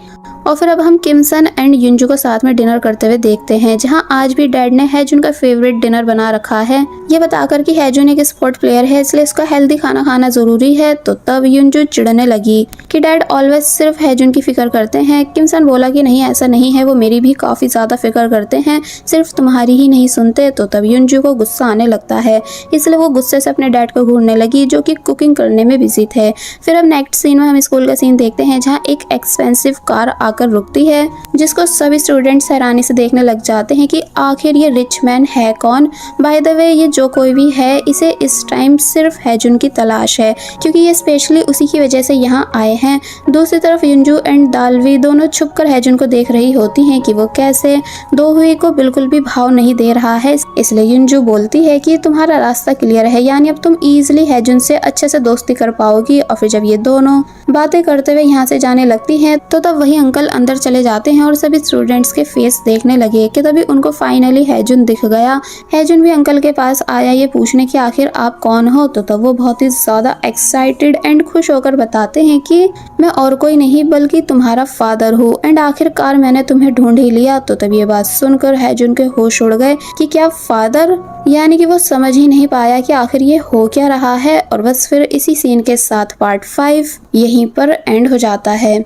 और फिर अब हम किमसन एंड युनजू को साथ में डिनर करते हुए देखते हैं, जहां आज भी डैड ने हैजुन का फेवरेट डिनर बना रखा है, ये बताकर कि हैजुन एक स्पोर्ट प्लेयर है, इसलिए इसका हेल्दी खाना खाना जरूरी है। तो तब युनजू चिढ़ने लगी कि डैड ऑलवेज सिर्फ हैजुन की फिक्र करते हैं। किमसन बोला कि नहीं, ऐसा नहीं है, वो मेरी भी काफी ज्यादा फिक्र करते हैं, सिर्फ तुम्हारी ही नहीं सुनते। तो तब युनजू को गुस्सा आने लगता है, इसलिए वो गुस्से से अपने डैड को घूरने लगी, जो कि कुकिंग करने में बिजी थे। फिर अब नेक्स्ट सीन में हम स्कूल का सीन देखते हैं, जहाँ एक एक्सपेंसिव कार आकर रुकती है, जिसको सभी स्टूडेंट्स हैरानी से देखने लग जाते हैं कि आखिर ये रिच मैन है कौन। बाय द वे, ये जो कोई भी है, इसे इस टाइम सिर्फ हैजुन की तलाश है, क्योंकि ये स्पेशली उसी की वजह से यहाँ आए हैं। दूसरी तरफ युनजू एंड दालवी दोनों छुपकर हैजुन को देख रही होती हैं कि वो कैसे दोहुई को बिल्कुल भी भाव नहीं दे रहा है। इसलिए युनजू बोलती है कि तुम्हारा रास्ता क्लियर है, यानी अब तुम इजीली हैजुन से अच्छे से दोस्ती कर पाओगी। और फिर जब ये दोनों बातें करते हुए यहाँ से जाने लगती हैं, तो तब वही अंकल अंदर चले जाते हैं और सभी स्टूडेंट्स के फेस देखने लगे कि तभी उनको फाइनली हैजुन दिख गया। हैजुन भी अंकल के पास आया ये पूछने कि आखिर आप कौन हो। तो तब वो बहुत ही ज्यादा एक्साइटेड एंड खुश होकर बताते हैं कि मैं और कोई नहीं बल्कि तुम्हारा फादर हूँ एंड आखिरकार मैंने तुम्हें ढूंढ ही लिया। तो तब ये बात सुनकर हैजुन के होश उड़ गए कि क्या फादर, यानी कि वो समझ ही नहीं पाया कि आखिर ये हो क्या रहा है। और बस फिर इसी सीन के साथ पार्ट 5 यहीं पर एंड हो जाता है।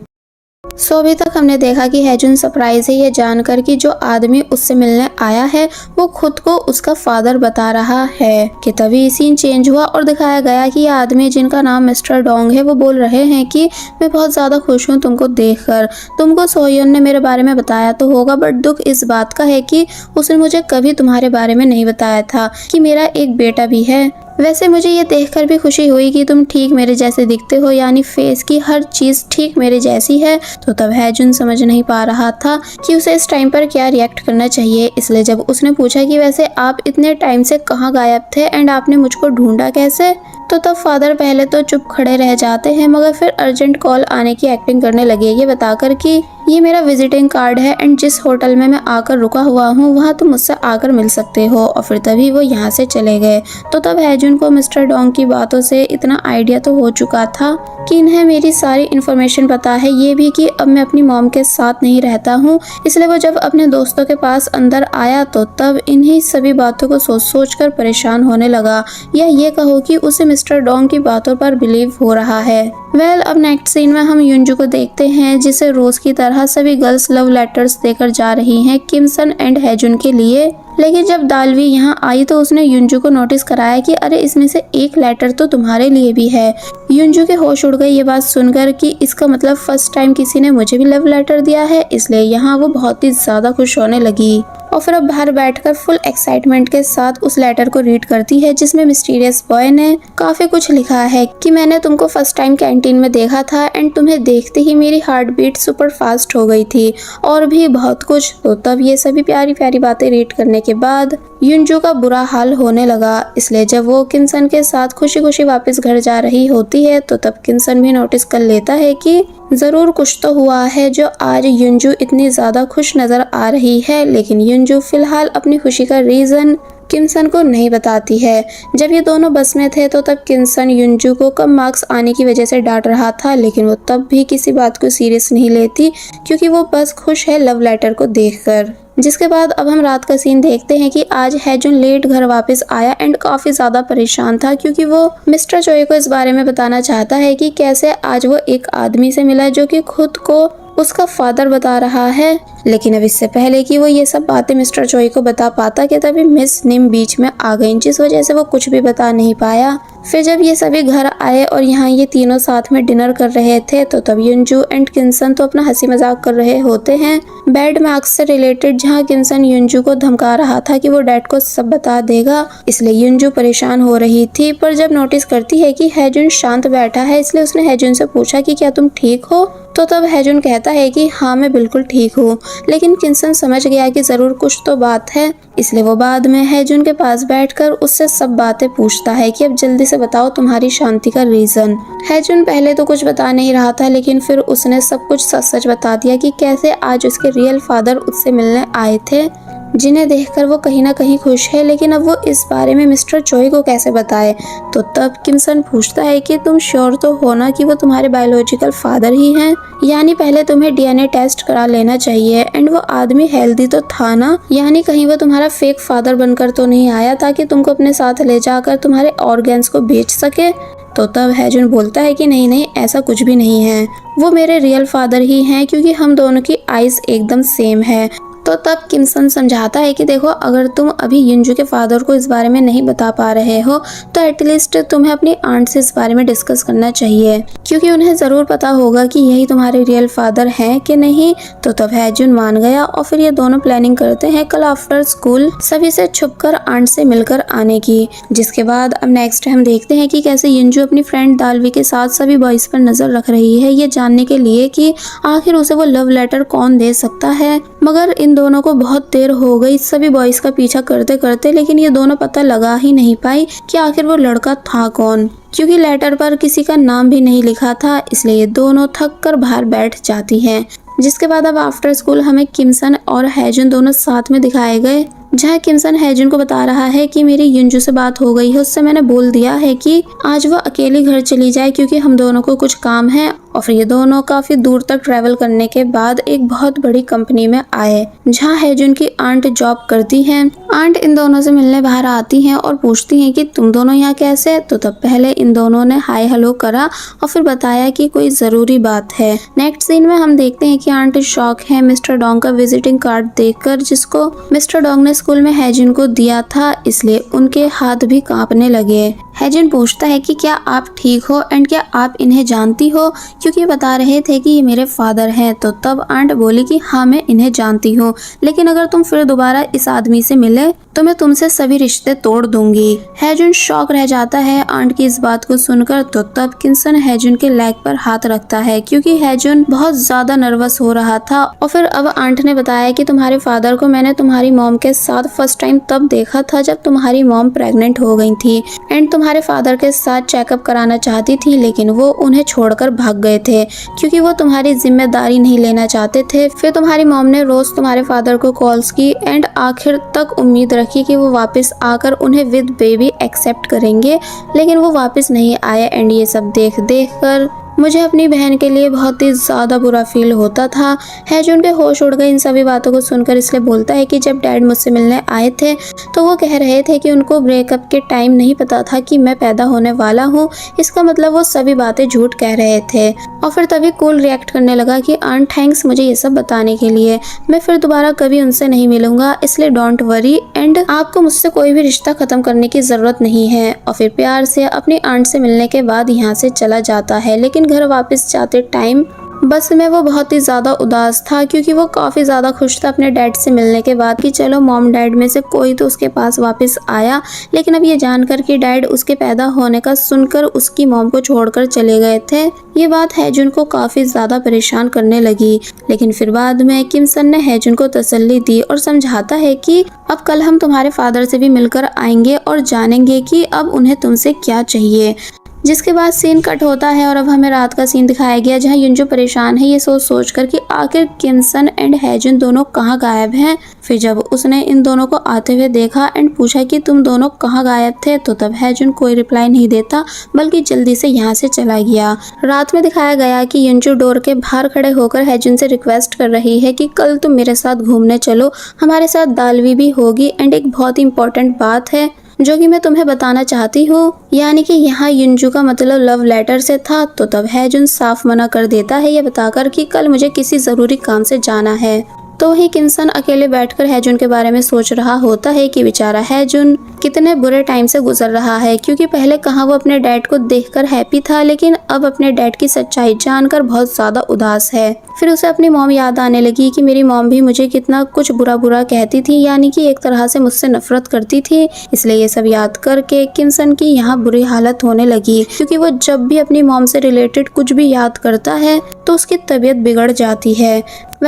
सो अभी तक हमने देखा कि हैजुन सरप्राइज है ये जानकर कि जो आदमी उससे मिलने आया है वो खुद को उसका फादर बता रहा है। कि तभी सीन चेंज हुआ और दिखाया गया कि ये आदमी जिनका नाम मिस्टर डोंग है, वो बोल रहे हैं कि मैं बहुत ज्यादा खुश हूँ तुमको देखकर। तुमको सोहयन ने मेरे बारे में बताया तो होगा, बट दुख इस बात का है कि उसने मुझे कभी तुम्हारे बारे में नहीं बताया था कि मेरा एक बेटा भी है। वैसे मुझे ये देखकर भी खुशी हुई कि तुम ठीक मेरे जैसे दिखते हो, यानी फेस की हर चीज ठीक मेरे जैसी है। तो तब हैजुन समझ नहीं पा रहा था कि उसे इस टाइम पर क्या रिएक्ट करना चाहिए। इसलिए जब उसने पूछा कि वैसे आप इतने टाइम से कहाँ गायब थे एंड आपने मुझको ढूंढा कैसे, तो तब फादर पहले तो चुप खड़े रह जाते हैं, मगर फिर अर्जेंट कॉल आने की एक्टिंग करने लगे, ये बताकर कि ये मेरा विजिटिंग कार्ड है एंड जिस होटल में मैं आकर रुका हुआ हूँ वहाँ तुम मुझसे आकर मिल सकते हो। और फिर तभी वो यहाँ से चले गए। तो तब हैजुन को मिस्टर डोंग की बातों से इतना आइडिया तो हो चुका था कि इन्हें मेरी सारी इन्फॉर्मेशन पता है, ये भी कि अब मैं अपनी मॉम के साथ नहीं रहता हूँ। इसलिए वो जब अपने दोस्तों के पास अंदर आया तो तब इन्हीं सभी बातों को सोच सोच कर परेशान होने लगा, या ये कहो कि उसे मिस्टर डोंग की बातों पर बिलीव हो रहा है। वेल, अब नेक्स्ट सीन में हम युनजू को देखते हैं, जिसे रोज की तरह सभी गर्ल्स लव लेटर्स देकर जा रही हैं किमसन एंड हैजुन के लिए। लेकिन जब दालवी यहाँ आई तो उसने युंजू को नोटिस कराया कि अरे इसमें से एक लेटर तो तुम्हारे लिए भी है। युंजू के होश उड़ गए ये बात सुनकर कि इसका मतलब फर्स्ट टाइम किसी ने मुझे भी लव लेटर दिया है, इसलिए यहाँ वो बहुत ही ज्यादा खुश होने लगी और फिर अब बाहर बैठकर फुल एक्साइटमेंट के साथ उस लेटर को रीड करती है जिसमें मिस्टीरियस बॉय ने काफी कुछ लिखा है कि मैंने तुमको फर्स्ट टाइम कैंटीन में देखा था एंड तुम्हें देखते ही मेरी हार्ट बीट सुपर फास्ट हो गई थी और भी बहुत कुछ। तो तब ये सभी प्यारी प्यारी बातें रीड करने के बाद युंजू का बुरा हाल होने लगा, इसलिए जब वो किनसन के साथ खुशी खुशी वापस घर जा रही होती है तो तब किनसन भी नोटिस कर लेता है कि जरूर कुछ तो हुआ है जो आज युंजू इतनी ज्यादा खुश नजर आ रही है। लेकिन युंजू फिलहाल अपनी खुशी का रीजन किनसन को नहीं बताती है। जब ये दोनों बस में थे तो तब किनसन युंजू को कम मार्क्स आने की वजह से डांट रहा था, लेकिन वो तब भी किसी बात को सीरियस नहीं लेती क्योंकि वो बस खुश है लव लेटर को देखकर। जिसके बाद अब हम रात का सीन देखते हैं कि आज हैजुन लेट घर वापस आया एंड काफी ज्यादा परेशान था क्योंकि वो मिस्टर चोई को इस बारे में बताना चाहता है कि कैसे आज वो एक आदमी से मिला जो कि खुद को उसका फादर बता रहा है। लेकिन अब इससे पहले कि वो ये सब बातें मिस्टर चोई को बता पाता कि तभी मिस निम बीच में आ गई, जिस वजह से वो कुछ भी बता नहीं पाया। फिर जब ये सभी घर आए और यहाँ ये तीनों साथ में डिनर कर रहे थे तो तब युंजू एंड किनसन तो अपना हंसी मजाक कर रहे होते हैं बेड मार्क्स से रिलेटेड, जहाँ किनसन युंजू को धमका रहा था कि वो डैड को सब बता देगा। इसलिए युंजू परेशान हो रही थी, पर जब नोटिस करती है कि हैजुन शांत बैठा है इसलिए उसने हैजुन से पूछा कि क्या तुम ठीक हो। तो तब हैजुन कहता है कि हाँ मैं बिल्कुल ठीक हूँ, लेकिन किनसन समझ गया कि जरूर कुछ तो बात है, इसलिए वो बाद में हैजुन के पास बैठकर उससे सब बातें पूछता है कि अब जल्दी से बताओ तुम्हारी शांति का रीजन। हैजुन पहले तो कुछ बता नहीं रहा था, लेकिन फिर उसने सब कुछ सच सच बता दिया कि कैसे आज उसके रियल फादर उससे मिलने आए थे, जिन्हें देखकर वो कहीं ना कहीं खुश है, लेकिन अब वो इस बारे में मिस्टर चोई को कैसे बताए। तो तब किनसन पूछता है कि तुम श्योर तो हो ना कि वो तुम्हारे बायोलॉजिकल फादर ही हैं, यानी पहले तुम्हें डीएनए टेस्ट करा लेना चाहिए एंड वो आदमी हेल्दी तो था ना, यानी कहीं वो तुम्हारा फेक फादर बनकर तो नहीं आया ताकि तुमको अपने साथ ले जाकर तुम्हारे ऑर्गन्स को बेच सके। तो तब हैजुन बोलता है कि नहीं नहीं ऐसा कुछ भी नहीं है, वो मेरे रियल फादर ही हैं क्योंकि हम दोनों की आईज एकदम सेम है। तो तब किनसन समझाता है कि देखो अगर तुम अभी युंजू के फादर को इस बारे में नहीं बता पा रहे हो तो एटलीस्ट तुम्हें अपनी आंट से इस बारे में डिस्कस करना चाहिए क्योंकि उन्हें जरूर पता होगा कि यही तुम्हारे रियल फादर हैं कि नहीं। तो तब हैजुन मान गया और फिर ये दोनों प्लानिंग करते हैं कल आफ्टर स्कूल सभी से छुपकर आंट से मिलकर आने की। जिसके बाद अब नेक्स्ट हम देखते हैं कि कैसे युंजू अपनी फ्रेंड दालवी के साथ सभी बॉयज पर नजर रख रही है ये जानने के लिए कि आखिर उसे वो लव लेटर कौन दे सकता है। मगर इन दोनों को बहुत देर हो गई सभी बॉयज का पीछा करते करते, लेकिन ये दोनों पता लगा ही नहीं पाई कि आखिर वो लड़का था कौन, क्योंकि लेटर पर किसी का नाम भी नहीं लिखा था। इसलिए ये दोनों थक कर बाहर बैठ जाती हैं। जिसके बाद अब आफ्टर स्कूल हमें किमसन और हैजुन दोनों साथ में दिखाए गए, जहाँ किमसन हैजुन को बता रहा है कि मेरी युंजू से बात हो गई है, उससे मैंने बोल दिया है कि आज वो अकेली घर चली जाए क्योंकि हम दोनों को कुछ काम है। और फिर ये दोनों काफी दूर तक ट्रैवल करने के बाद एक बहुत बड़ी कंपनी में आए, जहाँ हैजुन की आंट जॉब करती हैं। आंट इन दोनों से मिलने बाहर आती हैं और पूछती हैं कि तुम दोनों यहाँ कैसे। तो तब पहले इन दोनों ने हाय हेलो करा और फिर बताया कि कोई जरूरी बात है। नेक्स्ट सीन में हम देखते हैं कि आंट शॉक है मिस्टर डोंग का विजिटिंग कार्ड देखकर, जिसको मिस्टर डोंग ने स्कूल में हैजुन को दिया था, इसलिए उनके हाथ भी कांपने लगे। हैजुन पूछता है कि क्या आप ठीक हो एंड क्या आप इन्हें जानती हो, क्योंकि बता रहे थे कि ये मेरे फादर हैं। तो तब आंट बोली कि हाँ मैं इन्हें जानती हूँ, लेकिन अगर तुम फिर दोबारा इस आदमी से मिले तो मैं तुमसे सभी रिश्ते तोड़ दूंगी। हैजुन शॉक रह जाता है आंट की इस बात को सुनकर। तो तब किनसन हैजुन के लेग पर हाथ रखता है क्योंकि हैजुन बहुत ज्यादा नर्वस हो रहा था। और फिर अब आंट ने बताया कि तुम्हारे फादर को मैंने तुम्हारी मॉम के साथ फर्स्ट टाइम तब देखा था जब तुम्हारी मॉम प्रेग्नेंट हो गई थी एंड तुम्हारे फादर के साथ चेकअप कराना चाहती थी, लेकिन वो उन्हें छोड़कर भाग गए थे क्योंकि वो तुम्हारी जिम्मेदारी नहीं लेना चाहते थे। फिर तुम्हारी मॉम ने रोज तुम्हारे फादर को कॉल्स की एंड आखिर तक उम्मीद रखी कि वो वापस आकर उन्हें विद बेबी एक्सेप्ट करेंगे, लेकिन वो वापस नहीं आए एंड ये सब देख कर मुझे अपनी बहन के लिए बहुत ही ज़्यादा बुरा फील होता था। हैजुन के होश उड़ गए इन सभी बातों को सुनकर, इसलिए बोलता है कि जब डैड मुझसे मिलने आए थे तो वो कह रहे थे कि उनको ब्रेकअप के टाइम नहीं पता था कि मैं पैदा होने वाला हूँ। इसका मतलब वो सभी बातें झूठ कह रहे थे। और फिर तभी कूल रिएक्ट करने लगा कि आंट थैंक्स मुझे ये सब बताने के लिए, मैं फिर दोबारा कभी उनसे नहीं मिलूंगा, इसलिए डोंट वरी एंड आपको मुझसे कोई भी रिश्ता खत्म करने की जरूरत नहीं है। और फिर प्यार से अपनी आंट से मिलने के बाद यहाँ से चला जाता है। लेकिन घर वापस जाते टाइम बस में वो बहुत ही ज़्यादा उदास था, क्योंकि वो काफ़ी ज़्यादा खुश था अपने डैड से मिलने के बाद कि चलो मॉम डैड में से कोई तो उसके पास वापस आया। लेकिन अब ये जानकर कि डैड उसके पैदा होने का सुनकर उसकी मॉम को छोड़कर चले गए थे, ये बात हैजुन को काफ़ी ज़्यादा परेशान करने लगी। लेकिन फिर बाद में किम सन ने हैजुन को तसल्ली दी और समझाता है कि अब कल हम तुम्हारे फादर से भी मिलकर आएंगे और जानेंगे कि अब उन्हें तुमसे क्या चाहिए। जिसके बाद सीन कट होता है और अब हमें रात का सीन दिखाया गया, जहां युनजो परेशान है ये सोच कर कि आखिर किम सन एंड हैजुन दोनों कहाँ गायब हैं। फिर जब उसने इन दोनों को आते हुए देखा एंड पूछा कि तुम दोनों कहाँ गायब थे, तो तब हैजुन कोई रिप्लाई नहीं देता बल्कि जल्दी से यहाँ से चला गया। रात में दिखाया गया कि युनजो डोर के बाहर खड़े होकर हैजुन से रिक्वेस्ट कर रही है कि कल तुम मेरे साथ घूमने चलो, हमारे साथ दालवी भी होगी एंड एक बहुत ही इम्पोर्टेंट बात है जो कि मैं तुम्हें बताना चाहती हूँ। यानी कि यहाँ युनजू का मतलब लव लेटर से था। तो तब हैजुन साफ मना कर देता है ये बताकर कि कल मुझे किसी ज़रूरी काम से जाना है। तो वही किम सन अकेले बैठकर हैजुन के बारे में सोच रहा होता है कि बेचारा हैजुन कितने बुरे टाइम से गुजर रहा है, क्योंकि पहले कहाँ वो अपने डैड को देखकर हैप्पी था, लेकिन अब अपने डैड की सच्चाई जानकर बहुत ज़्यादा उदास है। फिर उसे अपनी मॉम याद आने लगी कि मेरी मॉम भी मुझे कितना कुछ बुरा बुरा कहती थी, यानी कि एक तरह से मुझसे नफरत करती थी। इसलिए ये सब याद करके किम सन की यहाँ बुरी हालत होने लगी, क्योंकि वो जब भी अपनी मॉम से रिलेटेड कुछ भी याद करता है तो उसकी तबीयत बिगड़ जाती है।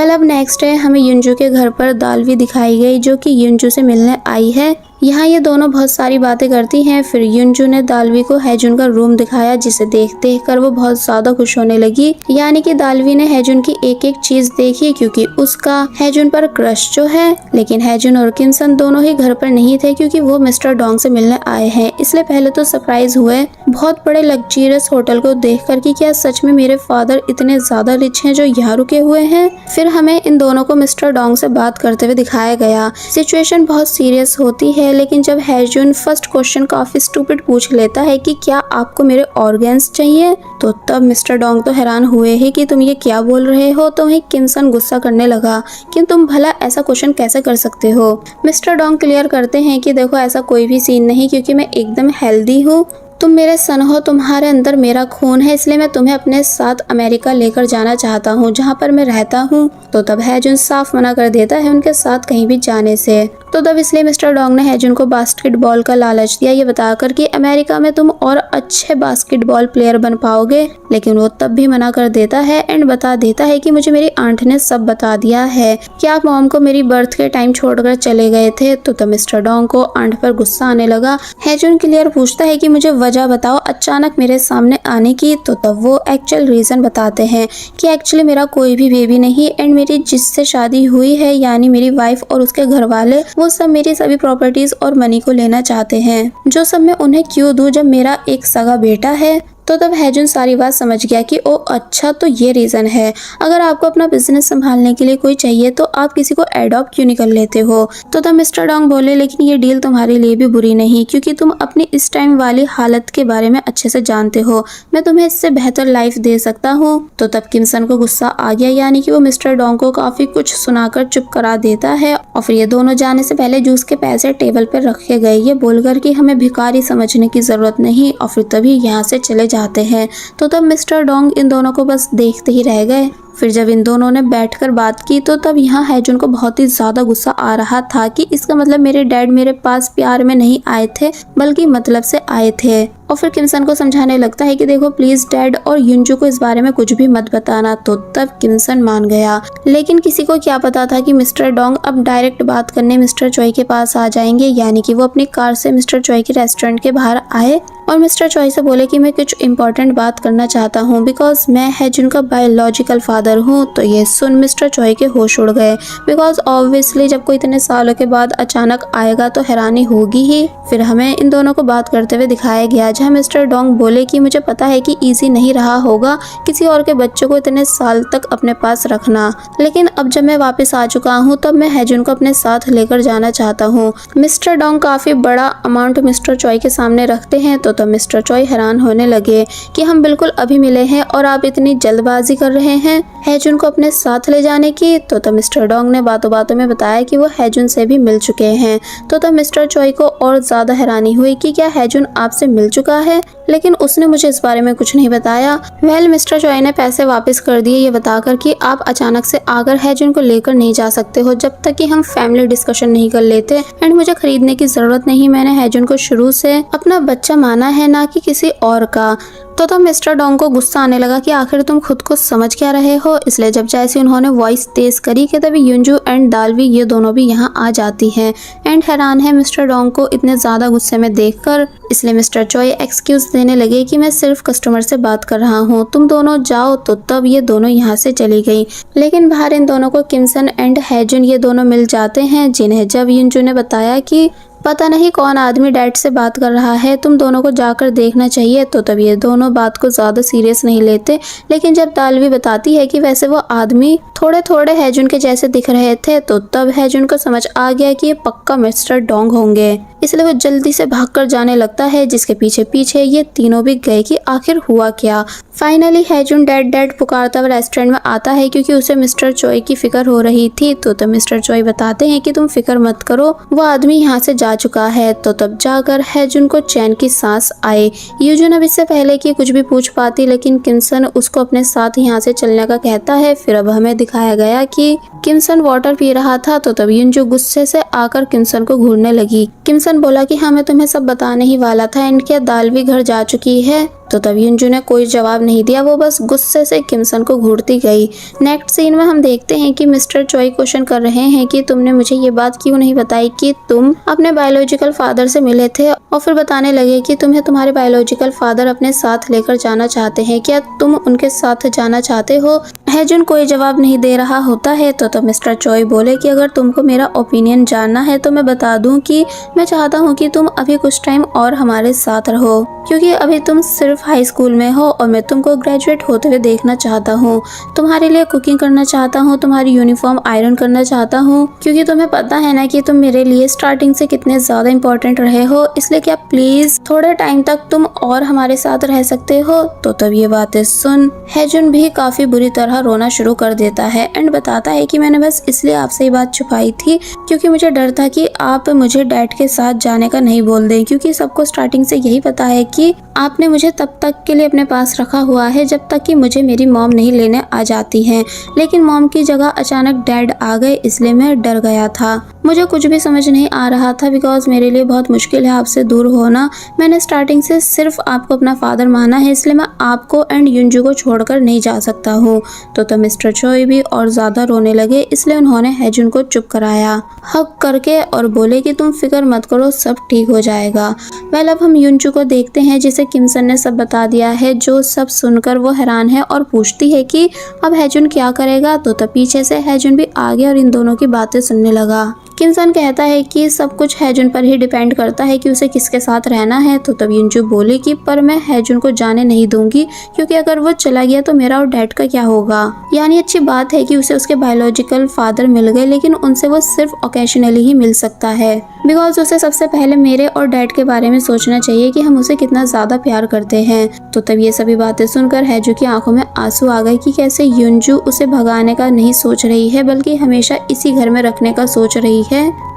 अब नेक्स्ट है हमें युनजू के घर पर दालवी दिखाई गई, जो कि युनजू से मिलने आई है। यहाँ ये दोनों बहुत सारी बातें करती हैं। फिर युनजू ने दालवी को हैजुन का रूम दिखाया, जिसे देख कर वो बहुत ज्यादा खुश होने लगी। यानी कि दालवी ने हैजुन की एक एक चीज देखी, क्योंकि उसका हैजुन पर क्रश जो है। लेकिन हैजुन और किम सन दोनों ही घर पर नहीं थे, क्योंकि वो मिस्टर डोंग से मिलने आए हैं। इसलिए पहले तो सरप्राइज हुए बहुत बड़े लग्जरियस होटल को देख कर कि क्या सच में मेरे फादर इतने ज्यादा रिच हैं जो यहाँ रुके हुए हैं। फिर हमें इन दोनों को मिस्टर डोंग से बात करते हुए दिखाया गया। सिचुएशन बहुत सीरियस होती है, लेकिन जब हैजुन फर्स्ट क्वेश्चन काफी स्टूपिड पूछ लेता है कि क्या आपको मेरे ऑर्गन्स चाहिए, तो तब मिस्टर डोंग तो हैरान हुए हैं कि तुम ये क्या बोल रहे हो। तो वहीं किम सन गुस्सा करने लगा कि तुम भला ऐसा क्वेश्चन कैसे कर सकते हो। मिस्टर डोंग क्लियर करते हैं कि देखो ऐसा कोई भी सीन नहीं, क्योंकि मैं एकदम हेल्दी हूँ, तुम मेरे सन हो, तुम्हारे अंदर मेरा खून है, इसलिए मैं तुम्हें अपने साथ अमेरिका लेकर जाना चाहता हूँ, जहाँ पर मैं रहता हूँ। तो तब हैजुन साफ मना कर देता है उनके साथ कहीं भी जाने से। तो तब इसलिए मिस्टर डोंग ने हैजुन को बास्केटबॉल का लालच दिया, ये बताकर कि अमेरिका में तुम और अच्छे बास्केटबॉल प्लेयर बन पाओगे। लेकिन वो तब भी मना कर देता है एंड बता देता है कि मुझे मेरी आंट ने सब बता दिया है कि आप मॉम को मेरी बर्थ के टाइम छोड़कर चले गए थे। तो तब मिस्टर डोंग को आंट पर गुस्सा आने लगा। हैजुन क्लियर पूछता है कि मुझे वजह बताओ अचानक मेरे सामने आने की। तो तब वो एक्चुअल रीजन बताते हैं कि एक्चुअली मेरा कोई भी बेबी नहीं एंड मेरी जिससे शादी हुई है, यानी मेरी वाइफ और उसके घर वाले, वो सब मेरी सभी प्रॉपर्टीज और मनी को लेना चाहते हैं, जो सब मैं उन्हें क्यों दूं जब मेरा एक सगा बेटा है। तो तब हैजुन सारी बात समझ गया कि ओ अच्छा, तो ये रीज़न है। अगर आपको अपना बिजनेस संभालने के लिए कोई चाहिए तो आप किसी को एडॉप्ट क्यों नहीं कर लेते हो। तो तब मिस्टर डोंग बोले लेकिन ये डील तुम्हारे लिए भी बुरी नहीं, क्योंकि तुम अपनी इस टाइम वाली हालत के बारे में अच्छे से जानते हो, मैं तुम्हें इससे बेहतर लाइफ दे सकता हूँ। तो तब किम सन को गुस्सा आ गया, यानी कि वो मिस्टर डोंग को काफी कुछ सुनाकर चुप करा देता है। और फिर ये दोनों जाने से पहले जूस के पैसे टेबल पर रखे गए, ये बोलकर कि हमें भिखारी समझने की जरूरत नहीं। और फिर तभी यहाँ से चले जाते हैं। तो तब मिस्टर डोंग इन दोनों को बस देखते ही रह गए। फिर जब इन दोनों ने बैठकर बात की तो तब यहाँ हैजुन को बहुत ही ज्यादा गुस्सा आ रहा था कि इसका मतलब मेरे डैड मेरे पास प्यार में नहीं आए थे बल्कि मतलब से आए थे। और फिर किम सन को समझाने लगता है कि देखो प्लीज डैड और युनजू को इस बारे में कुछ भी मत बताना। तो तब किम सन मान गया, लेकिन किसी को क्या पता था कि मिस्टर डोंग अब डायरेक्ट बात करने मिस्टर चोई के पास आ जाएंगे, यानी कि वो अपनी कार से मिस्टर चोई के रेस्टोरेंट के बाहर आए और मिस्टर चॉय से बोले कि मैं कुछ इम्पोर्टेंट बात करना चाहता हूँ बिकॉज मैं हैजुन का बायोलॉजिकल फादर हूँ। तो ये सुन मिस्टर चॉय के होश उड़ गए बिकॉज ऑब्वियसली जब कोई इतने सालों के बाद अचानक आएगा तो हैरानी होगी ही। फिर हमें इन दोनों को बात करते हुए दिखाया गया जहाँ मिस्टर डोंग बोले कि मुझे पता है कि इजी नहीं रहा होगा किसी और के बच्चों को इतने साल तक अपने पास रखना, लेकिन अब जब मैं वापस आ चुका हूँ तब मैं हैजुन को अपने साथ लेकर जाना चाहता हूँ। मिस्टर डोंग काफी बड़ा अमाउंट मिस्टर चॉय के सामने रखते हैं तो मिस्टर चॉय हैरान होने लगे कि हम बिल्कुल अभी मिले हैं और आप इतनी जल्दबाजी कर रहे हैं हैजुन को अपने साथ ले जाने की। तो मिस्टर डोंग ने बातों बातों में बताया कि वो हैजुन से भी मिल चुके हैं। तो मिस्टर चॉय को और ज्यादा हैरानी हुई कि क्या हैजुन आपसे मिल चुका है, लेकिन उसने मुझे इस बारे में कुछ नहीं बताया। वेल मिस्टर चॉय ने पैसे वापस कर दिए ये बताकर कि आप अचानक से आकर हैजुन को लेकर नहीं जा सकते हो जब तक कि हम फैमिली डिस्कशन नहीं कर लेते एंड मुझे खरीदने की जरूरत नहीं, मैंने हैजुन को शुरू से अपना बच्चा माना है ना कि किसी और का। तो मिस्टर डोंग को गुस्सा आने लगा कि आखिर तुम खुद को समझ क्या रहे हो, इसलिए जब जैसे उन्होंने वॉइस तेज करी कि तभी युंजू एंड दालवी ये दोनों भी यहाँ आ जाती हैं एंड हैरान है मिस्टर डोंग को इतने ज्यादा गुस्से में देखकर। इसलिए मिस्टर चॉय एक्सक्यूज देने लगे कि मैं सिर्फ कस्टमर से बात कर रहा हूँ, तुम दोनों जाओ। तो तब ये दोनों यहाँ से चली गई, लेकिन बाहर इन दोनों को किमसन एंड हैजुन ये दोनों मिल जाते हैं जिन्हें जब युंजू ने बताया कि पता नहीं कौन आदमी डैड से बात कर रहा है, तुम दोनों को जाकर देखना चाहिए। तो तब ये दोनों बात को ज्यादा सीरियस नहीं लेते, लेकिन जब दालवी बताती है कि वैसे वो आदमी थोड़े थोड़े हैजुन के जैसे दिख रहे थे तो तब हैजुन को समझ आ गया कि ये पक्का मिस्टर डोंग होंगे, इसलिए वो जल्दी से भागकर जाने लगता है जिसके पीछे पीछे ये तीनों भी गए कि आखिर हुआ क्या। फाइनली हैजुन डैड डैड पुकारता हुआ रेस्टोरेंट में आता है क्योंकि उसे मिस्टर चॉय की फिक्र हो रही थी। तो मिस्टर चॉय बताते हैं कि तुम फिक्र मत करो, वो आदमी यहाँ से जा चुका है। तो तब जाकर हैजुन को चैन की सांस आए। युजुन अब इससे पहले कि कुछ भी पूछ पाती, लेकिन किमसन उसको अपने साथ यहाँ से चलने का कहता है। फिर अब हमें दिखाया गया कि किमसन वाटर पी रहा था तो तब युंजू गुस्से से आकर किमसन को घूरने लगी। किमसन बोला कि हाँ मैं तुम्हें सब बताने ही वाला था एंड क्या दालवी घर जा चुकी है। तो तब युंजू ने कोई जवाब नहीं दिया, वो बस गुस्से से किमसन को घूरती गई। नेक्स्ट सीन में हम देखते हैं कि मिस्टर चॉय क्वेश्चन कर रहे हैं कि तुमने मुझे ये बात क्यों नहीं बताई कि तुम अपने बायोलॉजिकल फादर से मिले थे, और फिर बताने लगे कि तुम्हें तुम्हारे बायोलॉजिकल फादर अपने साथ लेकर जाना चाहते हैं, क्या तुम उनके साथ जाना चाहते हो। हैजुन कोई जवाब नहीं दे रहा होता है। तो तब मिस्टर चॉय बोले कि अगर तुमको मेरा ओपिनियन जानना है तो मैं बता दूं कि मैं चाहता हूं कि तुम अभी कुछ टाइम और हमारे साथ रहो, क्योंकि अभी तुम सिर्फ हाई स्कूल में हो और मैं तुमको ग्रेजुएट होते हुए देखना चाहता हूँ। तुम्हारे लिए कुकिंग करना चाहता हूँ, तुम्हारी यूनिफॉर्म आयरन करना चाहता हूँ, क्योंकि तुम्हें पता है ना कि तुम मेरे लिए स्टार्टिंग से कितने ज्यादा इम्पोर्टेंट रहे हो, इसलिए क्या प्लीज थोड़े टाइम तक तुम और हमारे साथ रह सकते हो। तो तब ये बातें सुन हैजुन भी काफी बुरी तरह रोना शुरू कर देता है एंड बताता है कि मैंने बस इसलिए आपसे ये बात छुपाई थी क्योंकि मुझे डर था कि आप मुझे डैड के साथ जाने का नहीं बोल दें, क्योंकि सबको स्टार्टिंग से यही पता है कि आपने मुझे तब तक के लिए अपने पास रखा हुआ है जब तक कि मुझे मेरी मॉम नहीं लेने आ जाती है, लेकिन मॉम की जगह अचानक डैड आ गए इसलिए मैं डर गया था। मुझे कुछ भी समझ नहीं आ रहा था बिकॉज मेरे लिए बहुत मुश्किल है आपसे दूर होना। मैंने स्टार्टिंग से सिर्फ आपको अपना फादर माना है, इसलिए मैं आपको एंड युंजू को छोड़कर नहीं जा सकता हूँ। तो मिस्टर चॉय भी और ज्यादा रोने लगे, इसलिए उन्होंने हैजुन को चुप कराया हक करके और बोले कि तुम फिक्र मत करो, सब ठीक हो जाएगा। वेल अब हम युंजू को देखते हैं जिसे किमसन ने सब बता दिया है, जो सब सुनकर वो हैरान है और पूछती है कि अब हैजुन क्या करेगा। तो तब पीछे से हैजुन भी आ गया और इन दोनों की बातें सुनने लगा। किमसन कहता है कि सब कुछ हैजुन पर ही डिपेंड करता है कि उसे किसके साथ रहना है। तो तब युंजू बोली कि पर मैं हैजुन को जाने नहीं दूंगी, क्योंकि अगर वो चला गया तो मेरा और डैड का क्या होगा। यानी अच्छी बात है कि उसे उसके बायोलॉजिकल फादर मिल गए, लेकिन उनसे वो सिर्फ ओकेशनली ही मिल सकता है, बिकॉज उसे सबसे पहले मेरे और डैड के बारे में सोचना चाहिए कि हम उसे कितना ज्यादा प्यार करते हैं। तो तब ये सभी बातें सुनकर हैजू की आंखों में आंसू आ गए कि कैसे युंजू उसे भगाने का नहीं सोच रही है, बल्कि हमेशा इसी घर में रखने का सोच रही है।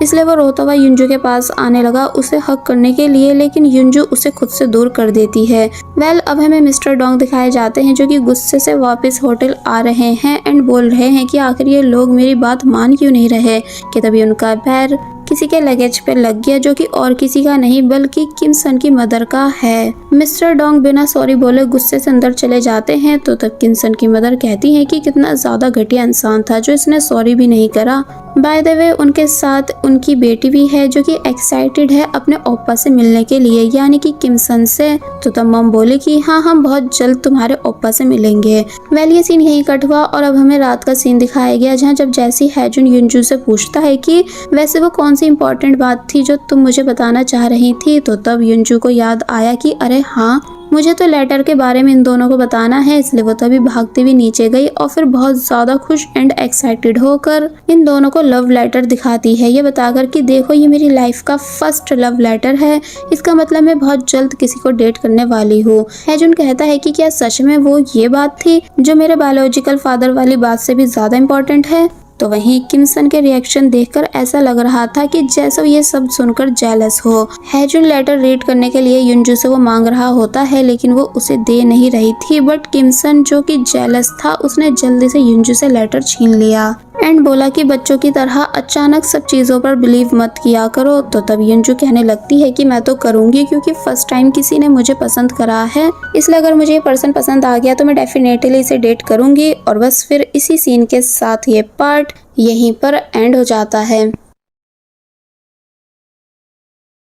इसलिए वो रोता हुआ युंजू के पास आने लगा उसे हक करने के लिए, लेकिन युंजू उसे खुद से दूर कर देती है। वेल अब हमें मिस्टर डोंग दिखाए जाते हैं जो कि गुस्से से वापस होटल आ रहे हैं एंड बोल रहे हैं कि आखिर ये लोग मेरी बात मान क्यों नहीं रहे। कि तभी उनका पैर किसी के लगेज पे लग गया, जो कि और किसी का नहीं बल्कि किमसन की मदर का है। मिस्टर डोंग बिना सॉरी बोले गुस्से से अंदर चले जाते हैं। तो तब किमसन की मदर कहती है कि कितना ज्यादा घटिया इंसान था जो इसने सॉरी भी नहीं करा। बाय द वे उनके साथ उनकी बेटी भी है जो कि एक्साइटेड है अपने ओप्पा से मिलने के लिए, यानी कि किमसन से। तो तब मम बोले कि हाँ हम बहुत जल्द तुम्हारे ओप्पा से मिलेंगे। वेल ये सीन यहीं कट हुआ और अब हमें रात का सीन दिखाया गया, जहाँ जब जैसी हैजुन युनजू से पूछता है कि वैसे वो कौन सी इंपॉर्टेंट बात थी जो तुम मुझे बताना चाह रही थी, तो तब युनजू को याद आया कि अरे हाँ मुझे तो लेटर के बारे में इन दोनों को बताना है। इसलिए वो तभी भागती हुई नीचे गई और फिर बहुत ज्यादा खुश एंड एक्साइटेड होकर इन दोनों को लव लेटर दिखाती है, ये बताकर कि देखो ये मेरी लाइफ का फर्स्ट लव लेटर है, इसका मतलब मैं बहुत जल्द किसी को डेट करने वाली हूँ। हैजुन कहता है कि क्या सच में वो ये बात थी जो मेरे बायोलॉजिकल फादर वाली बात से भी ज्यादा इम्पोर्टेंट है। तो वहीं किमसन के रिएक्शन देखकर ऐसा लग रहा था कि जैसे ये सब सुनकर जेलस हो। हैजुन लेटर रीड करने के लिए युनजू से वो मांग रहा होता है, लेकिन वो उसे दे नहीं रही थी। बट किमसन जो कि जेलस था उसने जल्दी से युनजू से लेटर छीन लिया एंड बोला कि बच्चों की तरह अचानक सब चीजों पर बिलीव मत किया करो। तो तब युनजू कहने लगती है कि मैं तो करूंगी, क्योंकि फर्स्ट टाइम किसी ने मुझे पसंद करा है, इसलिए अगर मुझे ये पर्सन पसंद आ गया तो मैं डेफिनेटली इसे डेट करूंगी। और बस फिर इसी सीन के साथ ये पार्ट यहीं पर एंड हो जाता है।